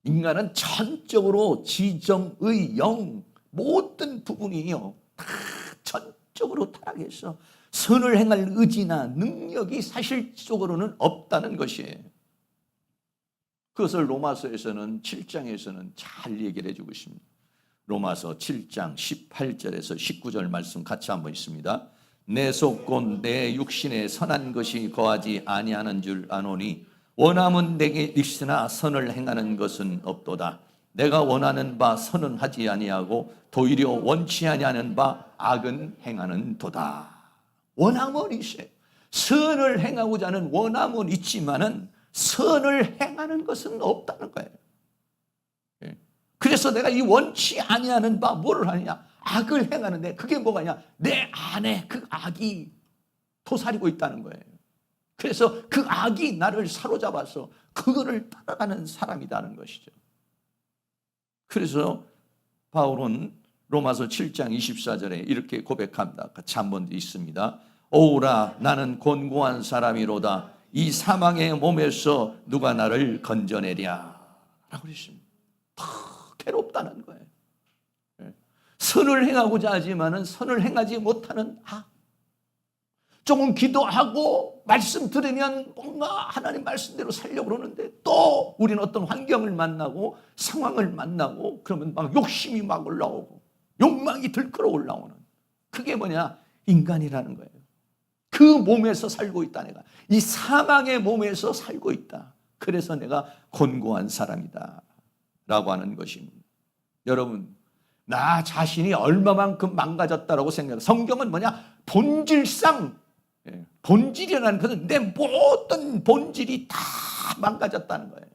인간은 전적으로 지정의 영 모든 부분이요 다 전적으로 타락해서 선을 행할 의지나 능력이 사실적으로는 없다는 것이에요. 그것을 로마서에서는 7장에서는 잘 얘기를 해주고 있습니다. 로마서 7장 18절에서 19절 말씀 같이 한번 있습니다. 내 속 곧 내 육신에 선한 것이 거하지 아니하는 줄 아노니 원함은 내게 있으나 선을 행하는 것은 없도다. 내가 원하는 바 선은 하지 아니하고 도리어 원치 아니하는 바 악은 행하는 도다. 원함은 있어요. 선을 행하고자 하는 원함은 있지만은 선을 행하는 것은 없다는 거예요. 그래서 내가 이 원치 아니하는 바 뭐를 하느냐? 악을 행하는데 그게 뭐가냐? 내 안에 그 악이 도사리고 있다는 거예요. 그래서 그 악이 나를 사로잡아서 그거를 따라가는 사람이라는 것이죠. 그래서 바울은 로마서 7장 24절에 이렇게 고백합니다. 같이 한 번 있습니다. 오라 나는 곤고한 사람이로다. 이 사망의 몸에서 누가 나를 건져내랴 라고 그랬습니다. 괴롭다는 거예요. 선을 행하고자 하지만은 선을 행하지 못하는 악. 조금 기도하고 말씀 들으면 뭔가 하나님 말씀대로 살려고 그러는데 또 우리는 어떤 환경을 만나고 상황을 만나고 그러면 막 욕심이 막 올라오고 욕망이 들끓어 올라오는, 그게 뭐냐? 인간이라는 거예요. 그 몸에서 살고 있다. 내가 이 사망의 몸에서 살고 있다. 그래서 내가 곤고한 사람이다 라고 하는 것입니다. 여러분, 나 자신이 얼마만큼 망가졌다라고 생각해요. 성경은 뭐냐? 본질상 본질이라는 것은 내 모든 본질이 다 망가졌다는 거예요.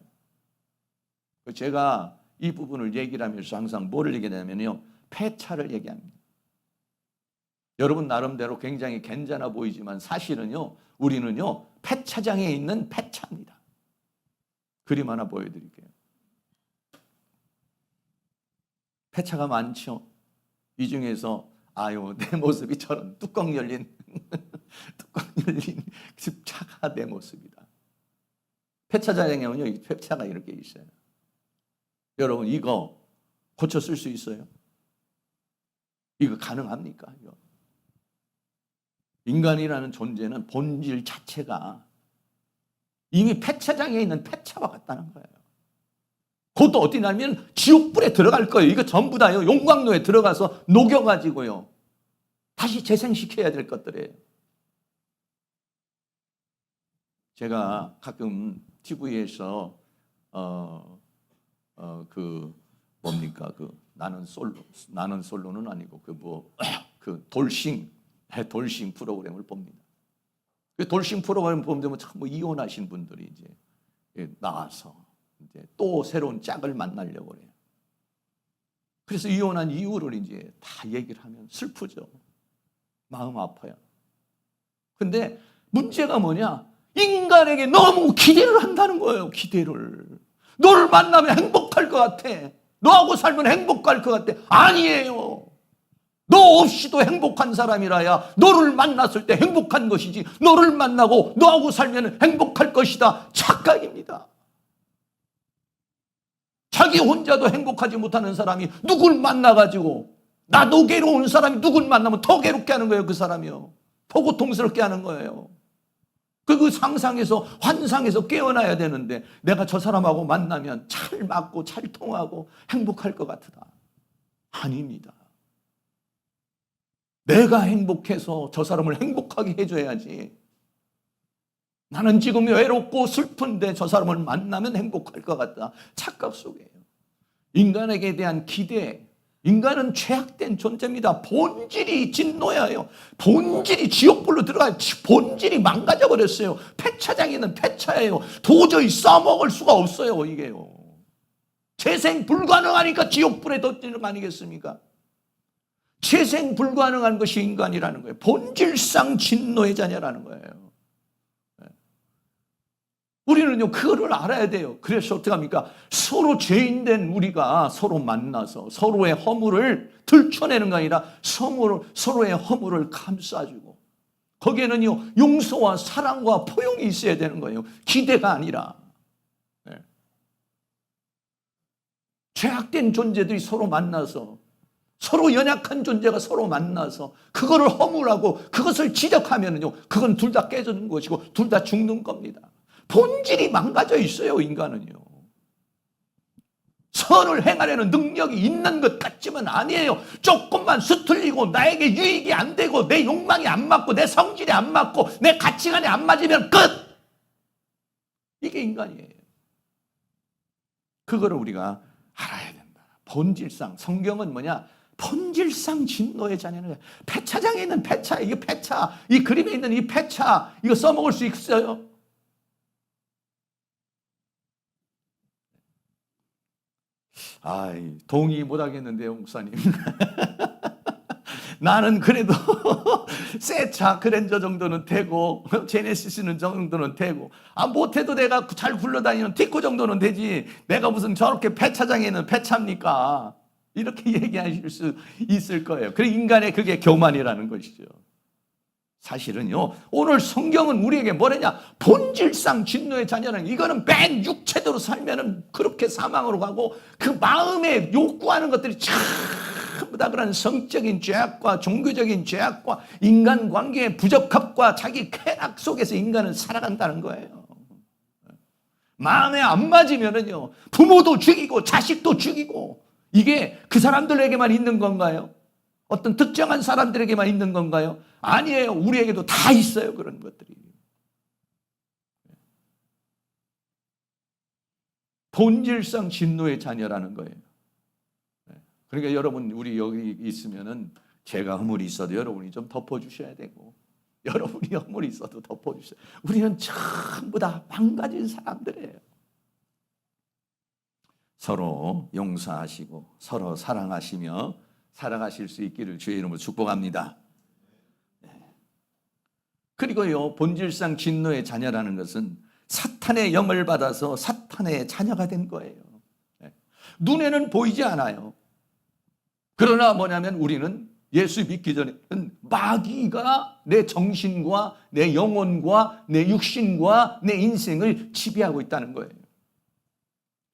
제가 이 부분을 얘기를 하면서 항상 뭐를 얘기하냐면요, 폐차를 얘기합니다. 여러분 나름대로 굉장히 괜찮아 보이지만 사실은요, 우리는요 폐차장에 있는 폐차입니다. 그림 하나 보여드릴게요. 폐차가 많죠. 이 중에서 아유, 내 모습이 저런 뚜껑 열린 차가 내 모습이다. 폐차장에는요, 이 폐차가 이렇게 있어요. 여러분 이거 고쳐 쓸 수 있어요? 이거 가능합니까? 이거? 인간이라는 존재는 본질 자체가 이미 폐차장에 있는 폐차와 같다는 거예요. 그것도 어디 나면 지옥불에 들어갈 거예요. 이거 전부 다요 용광로에 들어가서 녹여가지고요 다시 재생시켜야 될 것들이에요. 제가 가끔 TV에서 나는 솔로는 아니고 돌싱 프로그램을 봅니다. 그 돌싱 프로그램 보면 참 이혼하신 분들이 이제 나와서 이제 또 새로운 짝을 만나려고 그래요. 그래서 이혼한 이유를 이제 다 얘기를 하면 슬프죠. 마음 아파요. 근데 문제가 뭐냐? 인간에게 너무 기대를 한다는 거예요. 기대를. 너를 만나면 행복할 것 같아. 너하고 살면 행복할 것 같아. 아니에요. 너 없이도 행복한 사람이라야 너를 만났을 때 행복한 것이지, 너를 만나고 너하고 살면 행복할 것이다. 착각입니다. 자기 혼자도 행복하지 못하는 사람이 누굴 만나가지고, 나도 괴로운 사람이 누굴 만나면 더 괴롭게 하는 거예요. 그 사람이요. 더 고통스럽게 하는 거예요. 그 상상에서 환상에서 깨어나야 되는데, 내가 저 사람하고 만나면 잘 맞고 잘 통하고 행복할 것 같다. 아닙니다. 내가 행복해서 저 사람을 행복하게 해줘야지. 나는 지금 외롭고 슬픈데 저 사람을 만나면 행복할 것 같다. 착각 속이에요. 인간에게 대한 기대. 인간은 죄악된 존재입니다. 본질이 진노예요. 본질이 지옥불로 들어가요. 본질이 망가져 버렸어요. 폐차장에 있는 폐차예요. 도저히 써먹을 수가 없어요. 이게요. 재생 불가능하니까 지옥불에 던지는 거 아니겠습니까? 재생 불가능한 것이 인간이라는 거예요. 본질상 진노의 자녀라는 거예요. 우리는요, 그거를 알아야 돼요. 그래서 어떻게 합니까? 서로 죄인된 우리가 서로 만나서 서로의 허물을 들춰내는 게 아니라 서로의 허물을 감싸주고, 거기에는요, 용서와 사랑과 포용이 있어야 되는 거예요. 기대가 아니라. 네. 죄악된 존재들이 서로 만나서, 서로 연약한 존재가 서로 만나서 그거를 허물하고 그것을 지적하면요, 그건 둘 다 깨지는 것이고 둘 다 죽는 겁니다. 본질이 망가져 있어요. 인간은요. 선을 행하려는 능력이 있는 것 같지만 아니에요. 조금만 수틀리고 나에게 유익이 안 되고 내 욕망이 안 맞고 내 성질이 안 맞고 내 가치관이 안 맞으면 끝! 이게 인간이에요. 그거를 우리가 알아야 된다. 본질상. 성경은 뭐냐? 본질상 진노의 자녀는 폐차장에 있는 폐차, 이게 폐차, 이 그림에 있는 이 폐차, 이거 써먹을 수 있어요? 동의 못 하겠는데요, 목사님. 나는 그래도 새 차 그랜저 정도는 되고 제네시스는 정도는 되고, 못해도 내가 잘 굴러다니는 티코 정도는 되지, 내가 무슨 저렇게 폐차장에 있는 폐차입니까? 이렇게 얘기하실 수 있을 거예요. 그래, 인간의 그게 교만이라는 것이죠. 사실은요, 오늘 성경은 우리에게 뭐냐냐? 본질상 진노의 자녀는, 이거는 맨 육체대로 살면은 그렇게 사망으로 가고, 그 마음에 욕구하는 것들이 전부 다 그런 성적인 죄악과 종교적인 죄악과 인간관계의 부적합과 자기 쾌락 속에서 인간은 살아간다는 거예요. 마음에 안 맞으면은요, 부모도 죽이고 자식도 죽이고, 이게 그 사람들에게만 있는 건가요? 어떤 특정한 사람들에게만 있는 건가요? 아니에요. 우리에게도 다 있어요. 그런 것들이. 본질상 진노의 자녀라는 거예요. 그러니까 여러분, 우리 여기 있으면은 죄가 허물이 있어도 여러분이 좀 덮어주셔야 되고, 여러분이 허물이 있어도 덮어주세요. 우리는 전부 다 망가진 사람들이에요. 서로 용서하시고 서로 사랑하시며 살아가실 수 있기를 주의 이름으로 축복합니다. 그리고요, 본질상 진노의 자녀라는 것은 사탄의 영을 받아서 사탄의 자녀가 된 거예요. 눈에는 보이지 않아요. 그러나 뭐냐면 우리는 예수 믿기 전에는 마귀가 내 정신과 내 영혼과 내 육신과 내 인생을 지배하고 있다는 거예요.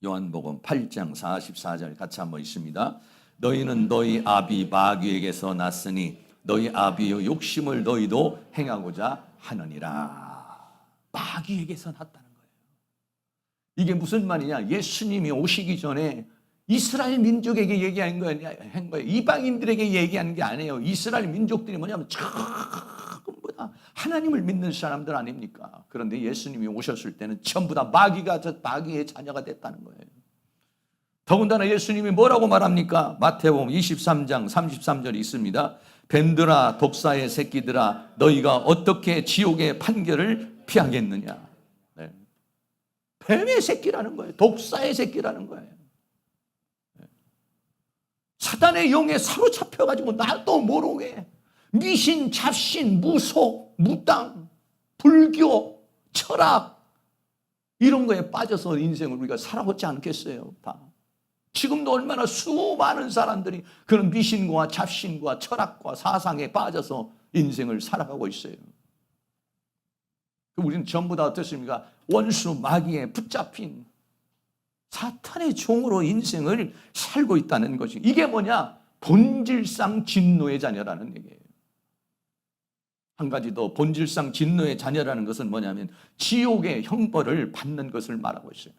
요한복음 8장 44절 같이 한번 있습니다. 너희는 너희 아비 마귀에게서 났으니 너희 아비의 욕심을 너희도 행하고자 하느니라. 마귀에게서 났다는 거예요. 이게 무슨 말이냐? 예수님이 오시기 전에 이스라엘 민족에게 얘기한 거예요. 이방인들에게 얘기한 게 아니에요. 이스라엘 민족들이 뭐냐면 전부 다 하나님을 믿는 사람들 아닙니까? 그런데 예수님이 오셨을 때는 전부 다 마귀의 자녀가 됐다는 거예요. 더군다나 예수님이 뭐라고 말합니까? 마태복음 23장 33절이 있습니다. 뱀들아 독사의 새끼들아 너희가 어떻게 지옥의 판결을 피하겠느냐. 네. 뱀의 새끼라는 거예요. 독사의 새끼라는 거예요. 네. 사단의 영에 사로잡혀가지고 나도 모르게 미신, 잡신, 무속, 무당, 불교, 철학 이런 거에 빠져서 인생을 우리가 살아오지 않겠어요? 다. 지금도 얼마나 수많은 사람들이 그런 미신과 잡신과 철학과 사상에 빠져서 인생을 살아가고 있어요. 우리는 전부 다 어떻습니까? 원수 마귀에 붙잡힌 사탄의 종으로 인생을 살고 있다는 것이, 이게 뭐냐? 본질상 진노의 자녀라는 얘기예요. 한 가지 더, 본질상 진노의 자녀라는 것은 뭐냐면 지옥의 형벌을 받는 것을 말하고 있어요.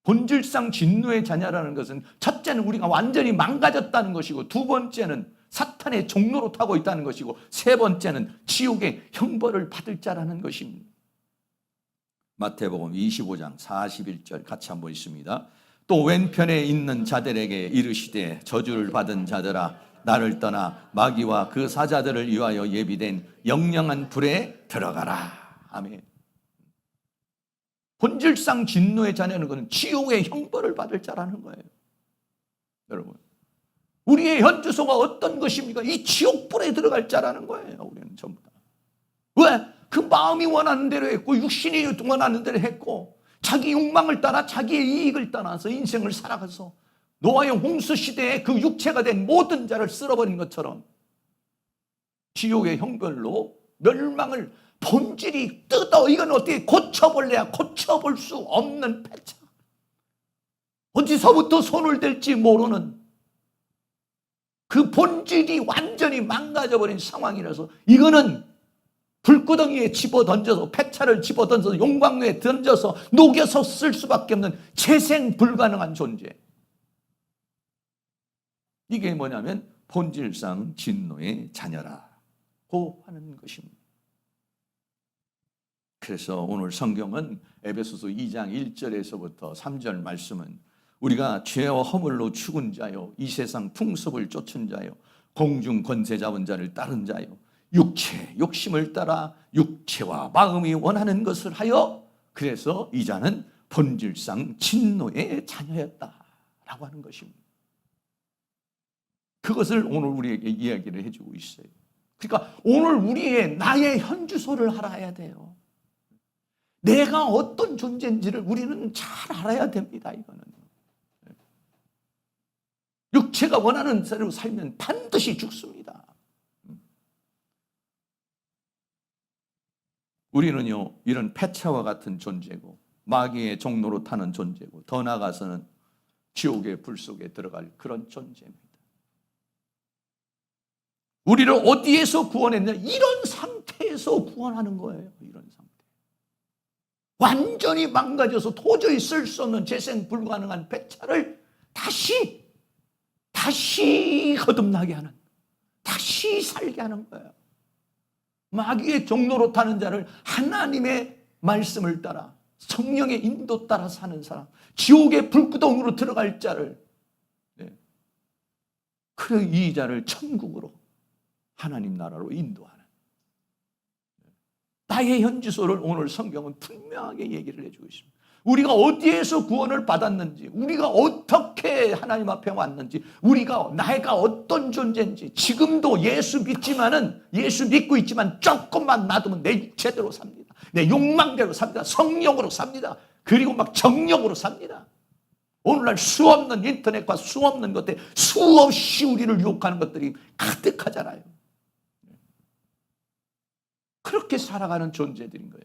본질상 진노의 자녀라는 것은 첫째는 우리가 완전히 망가졌다는 것이고, 두 번째는 사탄의 종로로 타고 있다는 것이고, 세 번째는 지옥의 형벌을 받을 자라는 것입니다. 마태복음 25장 41절 같이 한번 있습니다. 또 왼편에 있는 자들에게 이르시되 저주를 받은 자들아 나를 떠나 마귀와 그 사자들을 위하여 예비된 영영한 불에 들어가라. 아멘. 본질상 진노의 자녀는 것은 지옥의 형벌을 받을 자라는 거예요. 여러분, 우리의 현주소가 어떤 것입니까? 이 지옥불에 들어갈 자라는 거예요. 우리는 전부 다. 왜? 그 마음이 원하는 대로 했고 육신이 원하는 대로 했고 자기 욕망을 따라 자기의 이익을 따라서 인생을 살아가서 노아의 홍수 시대에 그 육체가 된 모든 자를 쓸어버린 것처럼 지옥의 형벌로 멸망을, 본질이 뜯어, 이건 어떻게 고쳐볼래야 고쳐볼 수 없는 패착, 어디서부터 손을 댈지 모르는 그 본질이 완전히 망가져버린 상황이라서 이거는 불구덩이에 집어던져서, 폐차를 집어던져서 용광로에 던져서 녹여서 쓸 수밖에 없는 재생 불가능한 존재. 이게 뭐냐면 본질상 진노의 자녀라고 하는 것입니다. 그래서 오늘 성경은 에베소서 2장 1절에서부터 3절 말씀은 우리가 죄와 허물로 죽은 자요, 이 세상 풍습을 쫓은 자요, 공중 권세 잡은 자를 따른 자요, 육체, 욕심을 따라 육체와 마음이 원하는 것을 하여, 그래서 이 자는 본질상 진노의 자녀였다라고 하는 것입니다. 그것을 오늘 우리에게 이야기를 해주고 있어요. 그러니까 오늘 우리의 나의 현주소를 알아야 돼요. 내가 어떤 존재인지를 우리는 잘 알아야 됩니다. 이거는 육체가 원하는 대로 살면 반드시 죽습니다. 우리는요, 이런 폐차와 같은 존재고 마귀의 종로로 타는 존재고, 더 나아가서는 지옥의 불 속에 들어갈 그런 존재입니다. 우리를 어디에서 구원했냐? 이런 상태에서 구원하는 거예요. 이런 상태. 완전히 망가져서 도저히 쓸 수 없는 재생 불가능한 폐차를 다시 거듭나게 하는, 다시 살게 하는 거예요. 마귀의 종로로 타는 자를 하나님의 말씀을 따라 성령의 인도 따라 사는 사람, 지옥의 불구덩이로 들어갈 자를, 그래 이 자를 천국으로, 하나님 나라로 인도하는 나의 현주소를 오늘 성경은 분명하게 얘기를 해주고 있습니다. 우리가 어디에서 구원을 받았는지, 우리가 어떻게 하나님 앞에 왔는지, 내가 어떤 존재인지, 지금도 예수 믿고 있지만 조금만 놔두면 내 육체대로 삽니다. 내 욕망대로 삽니다. 성령으로 삽니다. 그리고 막 정력으로 삽니다. 오늘날 수없는 인터넷과 수없는 것들, 수없이 우리를 유혹하는 것들이 가득하잖아요. 그렇게 살아가는 존재들인 거예요.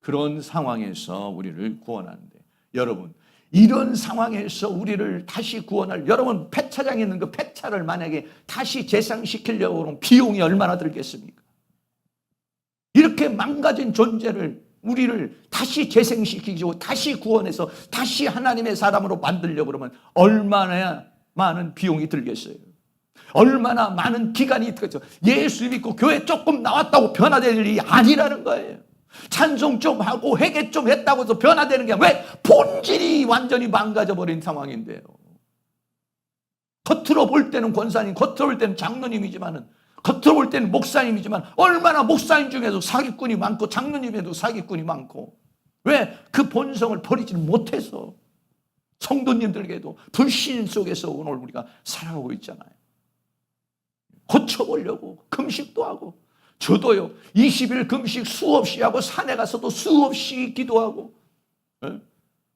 그런 상황에서 우리를 구원하는데, 여러분, 이런 상황에서 우리를 다시 구원할, 여러분 폐차장에 있는 그 폐차를 만약에 다시 재생시키려고 하면 비용이 얼마나 들겠습니까? 이렇게 망가진 존재를, 우리를 다시 재생시키고 다시 구원해서 다시 하나님의 사람으로 만들려고 그러면 얼마나 많은 비용이 들겠어요? 얼마나 많은 기간이 들겠죠? 예수 믿고 교회 조금 나왔다고 변화될 일이 아니라는 거예요. 찬송 좀 하고 회개 좀 했다고 해서 변화되는 게 왜? 본질이 완전히 망가져버린 상황인데요. 겉으로 볼 때는 권사님, 겉으로 볼 때는 장로님이지만은, 겉으로 볼 때는 목사님이지만 얼마나 목사님 중에도 사기꾼이 많고 장로님에도 사기꾼이 많고, 왜? 그 본성을 버리지 못해서 성도님들에게도 불신 속에서 오늘 우리가 살아가고 있잖아요. 고쳐보려고 금식도 하고, 저도요 20일 금식 수없이 하고 산에 가서도 수없이 기도하고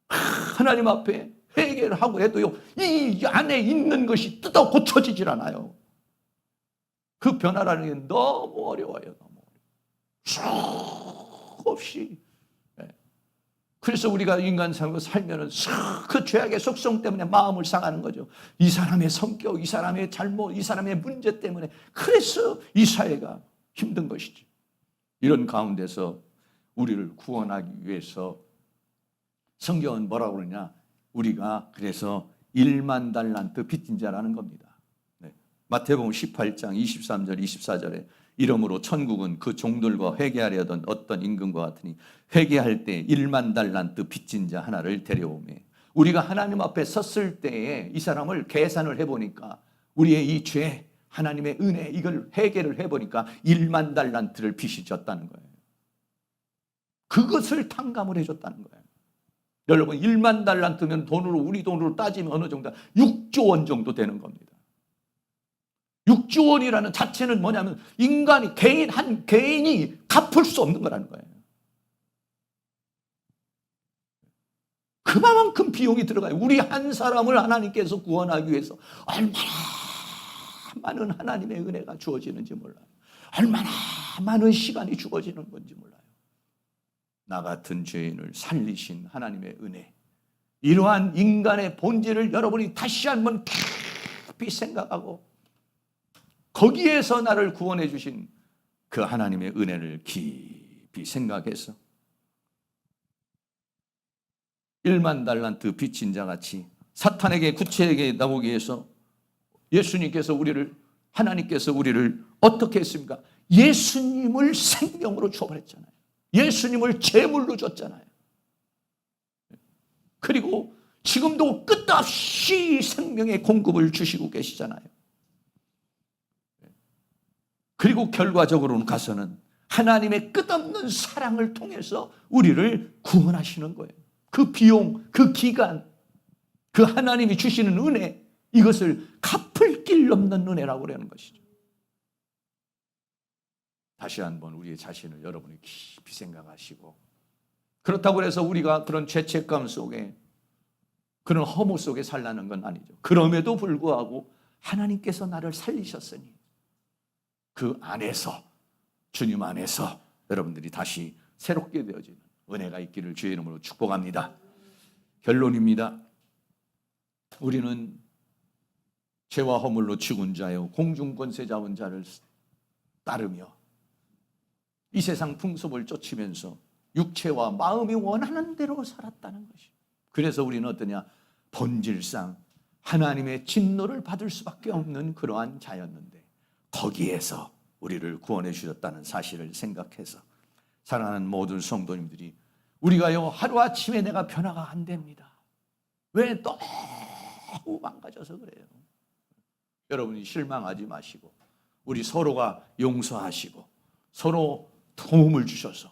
하나님 앞에 회개를 하고 해도요 이 안에 있는 것이 뜯어 고쳐지질 않아요. 그 변화라는 게 너무 어려워요. 너무 수없이. 그래서 우리가 인간 삶을 살면은 그 죄악의 속성 때문에 마음을 상하는 거죠. 이 사람의 성격, 이 사람의 잘못, 이 사람의 문제 때문에, 그래서 이 사회가 힘든 것이지. 이런 가운데서 우리를 구원하기 위해서 성경은 뭐라고 그러냐? 우리가 그래서 1만 달란트 빚진 자라는 겁니다. 마태복음 18장 23절 24절에 이러므로 천국은 그 종들과 회개하려던 어떤 임금과 같으니 회개할 때 1만 달란트 빚진 자 하나를 데려오매. 우리가 하나님 앞에 섰을 때에 이 사람을 계산을 해보니까 우리의 이 죄, 하나님의 은혜, 이걸 회개를 해보니까 1만 달란트를 빚이 졌다는 거예요. 그것을 탕감을 해줬다는 거예요. 여러분 1만 달란트면 돈으로, 우리 돈으로 따지면 어느 정도? 6조 원 정도 되는 겁니다. 6조 원이라는 자체는 뭐냐면 인간이, 한 개인이 갚을 수 없는 거라는 거예요. 그만큼 비용이 들어가요. 우리 한 사람을 하나님께서 구원하기 위해서 얼마나 많은 하나님의 은혜가 주어지는지 몰라요. 얼마나 많은 시간이 주어지는 건지 몰라요. 나 같은 죄인을 살리신 하나님의 은혜, 이러한 인간의 본질을 여러분이 다시 한번 깊이 생각하고 거기에서 나를 구원해 주신 그 하나님의 은혜를 깊이 생각해서 1만 달란트 빚진 자같이 사탄에게, 구체에게 나오기 위해서 예수님께서 하나님께서 우리를 어떻게 했습니까? 예수님을 생명으로 줘버렸잖아요. 예수님을 제물로 줬잖아요. 그리고 지금도 끝없이 생명의 공급을 주시고 계시잖아요. 그리고 결과적으로는 가서는 하나님의 끝없는 사랑을 통해서 우리를 구원하시는 거예요. 그 비용, 그 기간, 그 하나님이 주시는 은혜, 이것을 갚을 길 없는 은혜라고 그러는 것이죠. 다시 한번 우리의 자신을 여러분이 깊이 생각하시고, 그렇다고 해서 우리가 그런 죄책감 속에, 그런 허무 속에 살라는 건 아니죠. 그럼에도 불구하고 하나님께서 나를 살리셨으니 그 안에서, 주님 안에서 여러분들이 다시 새롭게 되어지는 은혜가 있기를 주의 이름으로 축복합니다. 결론입니다. 우리는 죄와 허물로 죽은 자요 공중권세 잡은 자를 따르며 이 세상 풍습을 쫓으면서 육체와 마음이 원하는 대로 살았다는 것이. 그래서 우리는 어떠냐? 본질상 하나님의 진노를 받을 수밖에 없는 그러한 자였는데, 거기에서 우리를 구원해 주셨다는 사실을 생각해서 사랑하는 모든 성도님들이, 우리가요 하루아침에 내가 변화가 안 됩니다. 왜? 너무 망가져서 그래요. 여러분이 실망하지 마시고 우리 서로가 용서하시고 서로 도움을 주셔서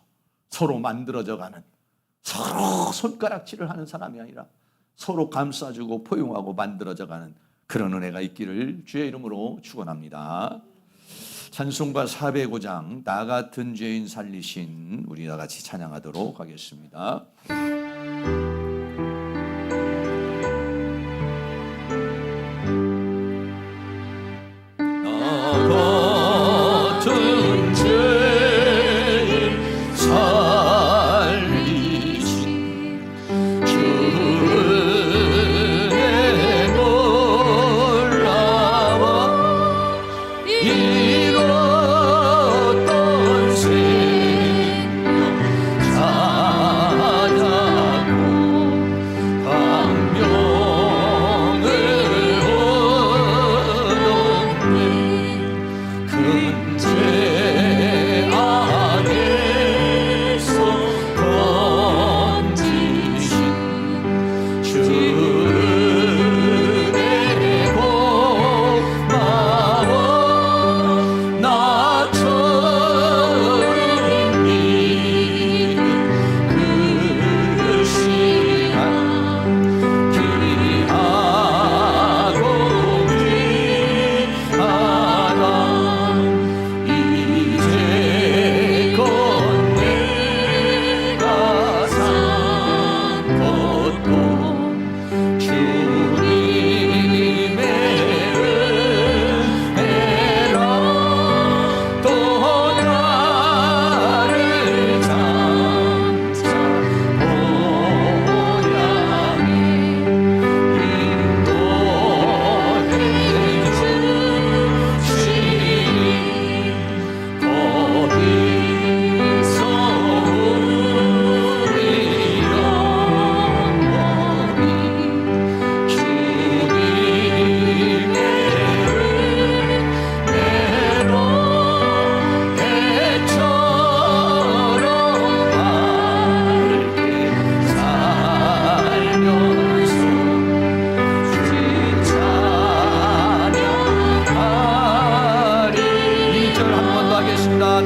서로 만들어져가는, 서로 손가락질을 하는 사람이 아니라 서로 감싸주고 포용하고 만들어져가는 그런 은혜가 있기를 주의 이름으로 축원합니다. 찬송가 405장 나 같은 죄인 살리신, 우리 다 같이 찬양하도록 하겠습니다.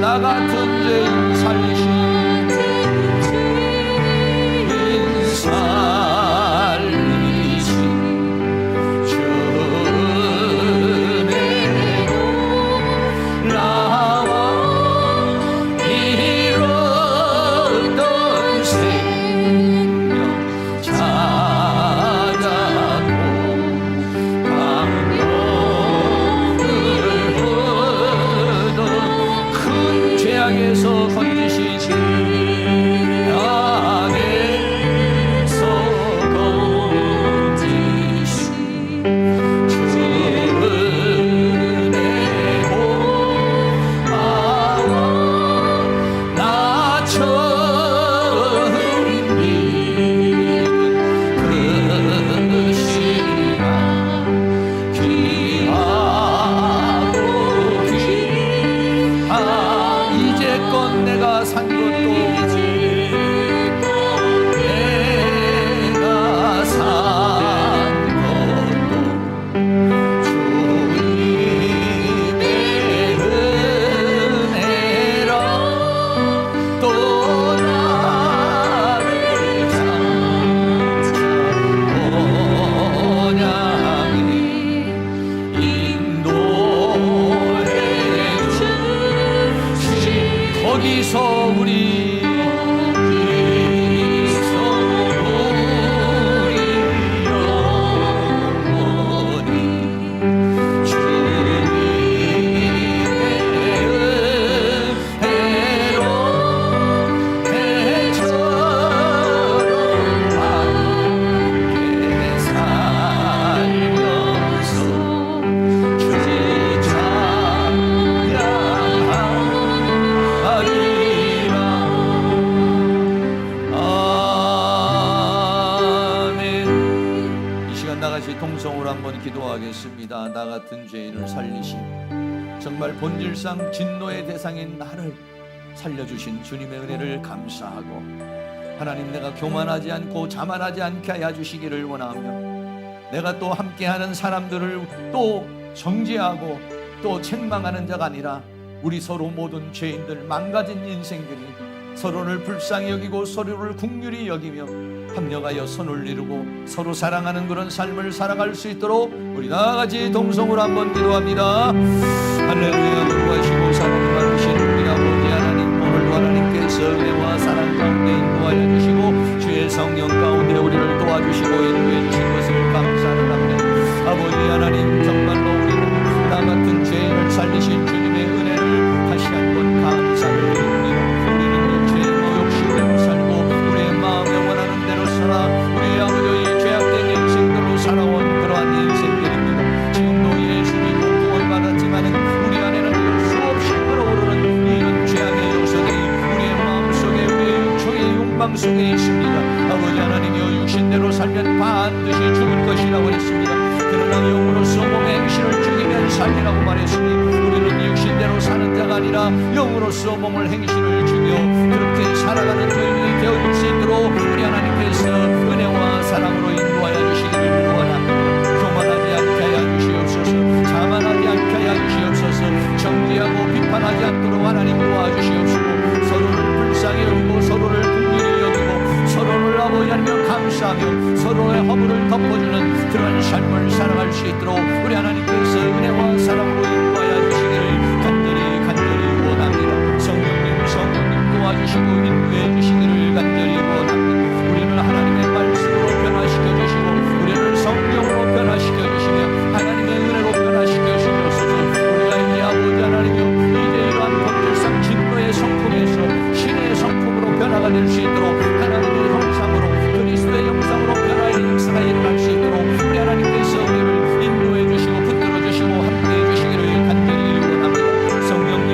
나 같은 죄인 살리신 주 은혜로 나와 잃었던 생명 찾았고 감동을 얻어 큰 죄악에서 건지시지 악에서 건지시 주 은혜로 나와 나 처음 믿은 그 시간 귀하고 귀한 이제껏 내가 산 것도 내가 산 것도 주님의 은혜라 또 나를 찾아 온양히 인도해 주신 거기서 우리 영원히 주님의 은혜로 해처럼 함께 살면서 주 찬양하리라. 아멘. 이 시간 나같이 통성으로 한번 기도하겠습니다. 나 같은 죄인을 살리신, 정말 본질상 진노의 대상인 나를 살려주신 주님의 은혜를 감사하고, 하나님 내가 교만하지 않고 자만하지 않게 하여 주시기를 원하며, 내가 또 함께하는 사람들을 또 정죄하고 또 책망하는 자가 아니라 우리 서로 모든 죄인들, 망가진 인생들이 서로를 불쌍히 여기고 서로를 긍휼히 여기며 합력하여 선을 이루고 서로 사랑하는 그런 삶을 살아갈 수 있도록 우리 다같이 동성으로 한번 기도합니다. 할렐루야. 거룩하시고 사랑이 많으신 우리 아버지 하나님, 오늘도 하나님께서 은혜와 사랑 가운데 인도하여 주시고 주의 성령 가운데 우리를 도와주시고 인도해 주신 것을 감사합니다. 아버지 하나님, 정말로 우리는 나 같은 죄인을 살리신 주님의 은혜를 다시 한번 감사를 드립니다. 우리는 육체의 욕심대로 살고 우리의 마음에 원하는 대로 살아 우리 아버지의 죄악된 인생대로 살아온 그러한 인생들입니다. 지금도 예수 믿고 구원받았지만은 우리 안에는 수 없이 끌어오르는 이런 죄악의 요소들이 우리의 마음속에, 우리의 육체의 욕망 속에 있습니다. 아버지 하나님이여, 육신대로 살면 반드시 죽을 것이라고 했습니다. 그러나 영으로서 몸의 행실을 죽이면 살리라고 말했으니 우리는 육신대로 사는 자가 아니라 영으로서 몸을 행실을 죽여 그렇게 살아가는 죄인이 되어줄 수 있도록 우리 하나님께서 은혜와 사랑으로 인도하여 주시기를 원합니다. 교만하지 않게 하여 주시옵소서. 자만하지 않게 하여 주시옵소서. 정죄하고 비판하지 않도록 하나님 도와주시옵시고 서로를 불쌍히 여기고 서로를 긍휼히 여기고 서로를 아버지 하나님 감사하며 서로의 허물을 덮어주는 그런 삶을 살아갈 수 있도록 우리 하나님께서 은혜와 사랑으로 인도하여 주시기를 간절히 원합니다. 성령님 도와주시고 인도해 주시기를 간절히 원합니다. 우리는 하나님의 말씀으로 변화시켜 주시고 우리를 성령으로 변화시켜 주시며 하나님의 은혜로 변화시켜 주시옵소서. 우리가 이제 아버지 하나님이여, 이제 이러한 본질상 진노의 성품에서 신의 성품으로 변화가 될 수 있도록 하나님의 형상으로, 그리스도의 형상으로 변화의 역사가 일어날 수 있도록 우리 하나님께서 우리를 인도해 주시고 붙들어 주시고 함께해 주시기를 간절히 원합니다. 성령님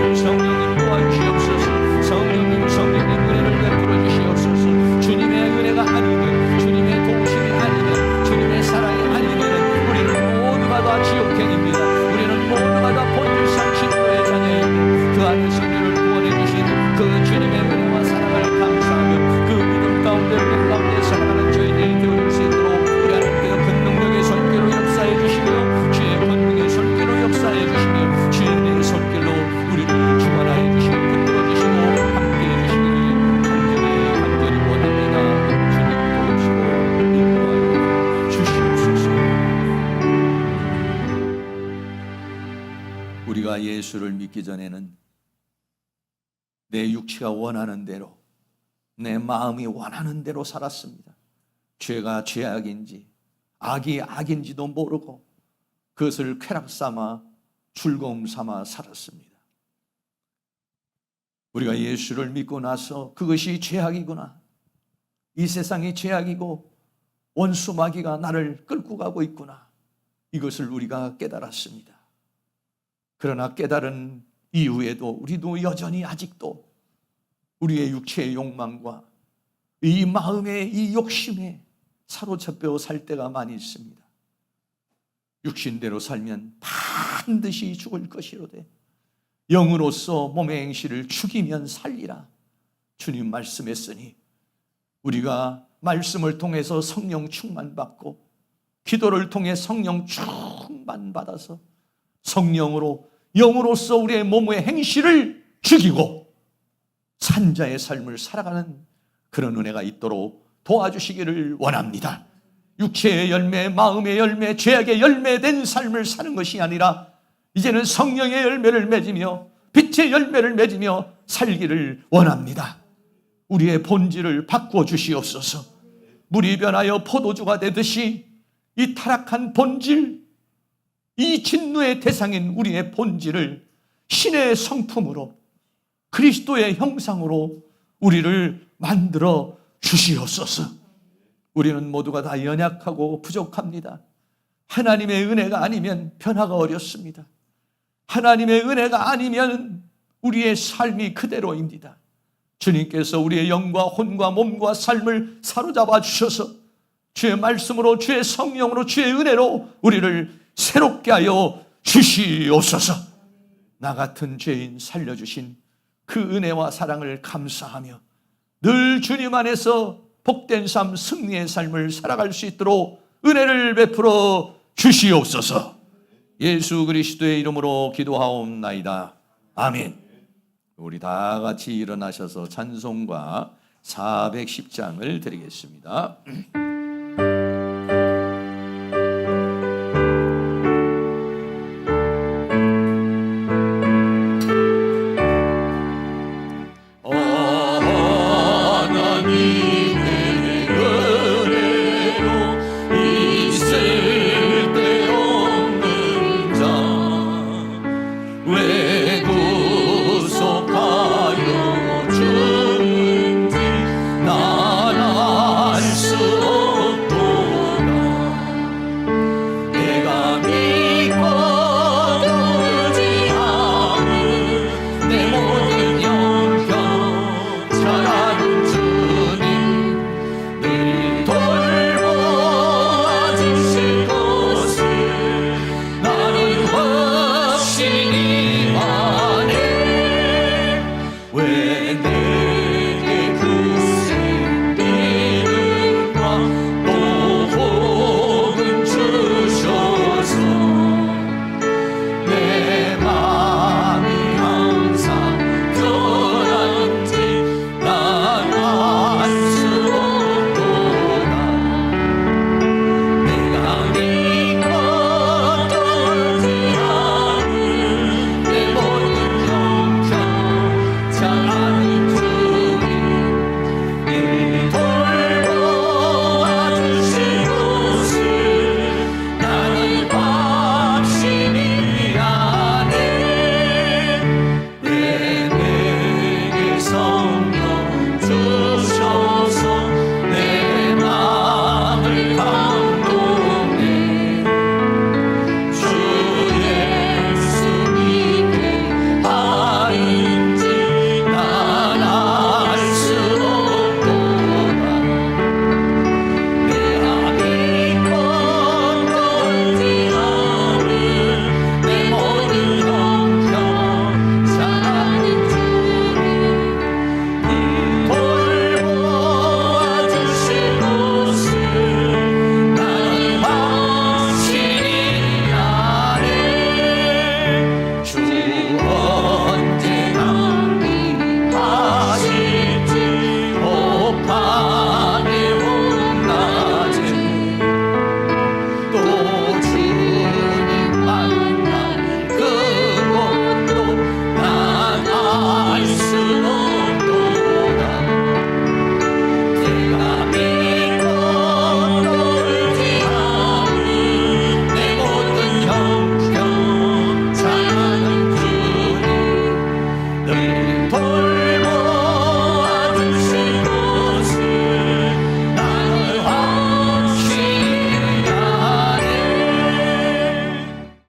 도와주시옵소서. 성령님 은혜를 베풀어 주시옵소서. 주님의 은혜가 아니면, 주님의 도우심이 아니면, 주님의 사랑이 아니면 우리는 모두가 다 지옥행입니다. 우리는 모두가 다 본질상 진노의 자녀인데 그 안에서 우리를 구원해 주신 그 주님의 은혜와 사랑을 감사하며 그 믿음 가운데 우리 가운데 살아가는 죄인이 되어줄 수 있도록 우리 하나님께서 권능력의 손길로 역사해 주시며 주의 권능의 손길로 역사해 주시며 주의 은혜의 손길로 우리를 주관하여 주시고 붙들어 주시고 함께해 주시기를 간절히 원합니다. 주님 도우시고 인도하여 주시옵소서. 우리가 예수를 믿기 전에는 내 육체가 원하는 대로, 내 마음이 원하는 대로 살았습니다. 죄가 죄악인지 악이 악인지도 모르고 그것을 쾌락 삼아 즐거움 삼아 살았습니다. 우리가 예수를 믿고 나서 그것이 죄악이구나, 이 세상이 죄악이고 원수 마귀가 나를 끌고 가고 있구나, 이것을 우리가 깨달았습니다. 그러나 깨달은 이후에도 우리도 여전히 아직도 우리의 육체의 욕망과 이 마음의 이 욕심에 사로잡혀 살 때가 많이 있습니다. 육신대로 살면 반드시 죽을 것이로되 영으로서 몸의 행실을 죽이면 살리라 주님 말씀했으니 우리가 말씀을 통해서 성령 충만받고 기도를 통해 성령 충만받아서 성령으로 영으로서 우리의 몸의 행실을 죽이고 산자의 삶을 살아가는 그런 은혜가 있도록 도와주시기를 원합니다. 육체의 열매, 마음의 열매, 죄악의 열매된 삶을 사는 것이 아니라 이제는 성령의 열매를 맺으며 빛의 열매를 맺으며 살기를 원합니다. 우리의 본질을 바꾸어 주시옵소서. 물이 변하여 포도주가 되듯이 이 타락한 본질, 이 진노의 대상인 우리의 본질을 신의 성품으로 그리스도의 형상으로 우리를 만들어 주시옵소서. 우리는 모두가 다 연약하고 부족합니다. 하나님의 은혜가 아니면 변화가 어렵습니다. 하나님의 은혜가 아니면 우리의 삶이 그대로입니다. 주님께서 우리의 영과 혼과 몸과 삶을 사로잡아 주셔서 주의 말씀으로, 주의 성령으로, 주의 은혜로 우리를 새롭게 하여 주시옵소서. 나 같은 죄인 살려주신 그 은혜와 사랑을 감사하며 늘 주님 안에서 복된 삶, 승리의 삶을 살아갈 수 있도록 은혜를 베풀어 주시옵소서. 예수 그리스도의 이름으로 기도하옵나이다. 아멘. 우리 다 같이 일어나셔서 찬송가 410장을 드리겠습니다.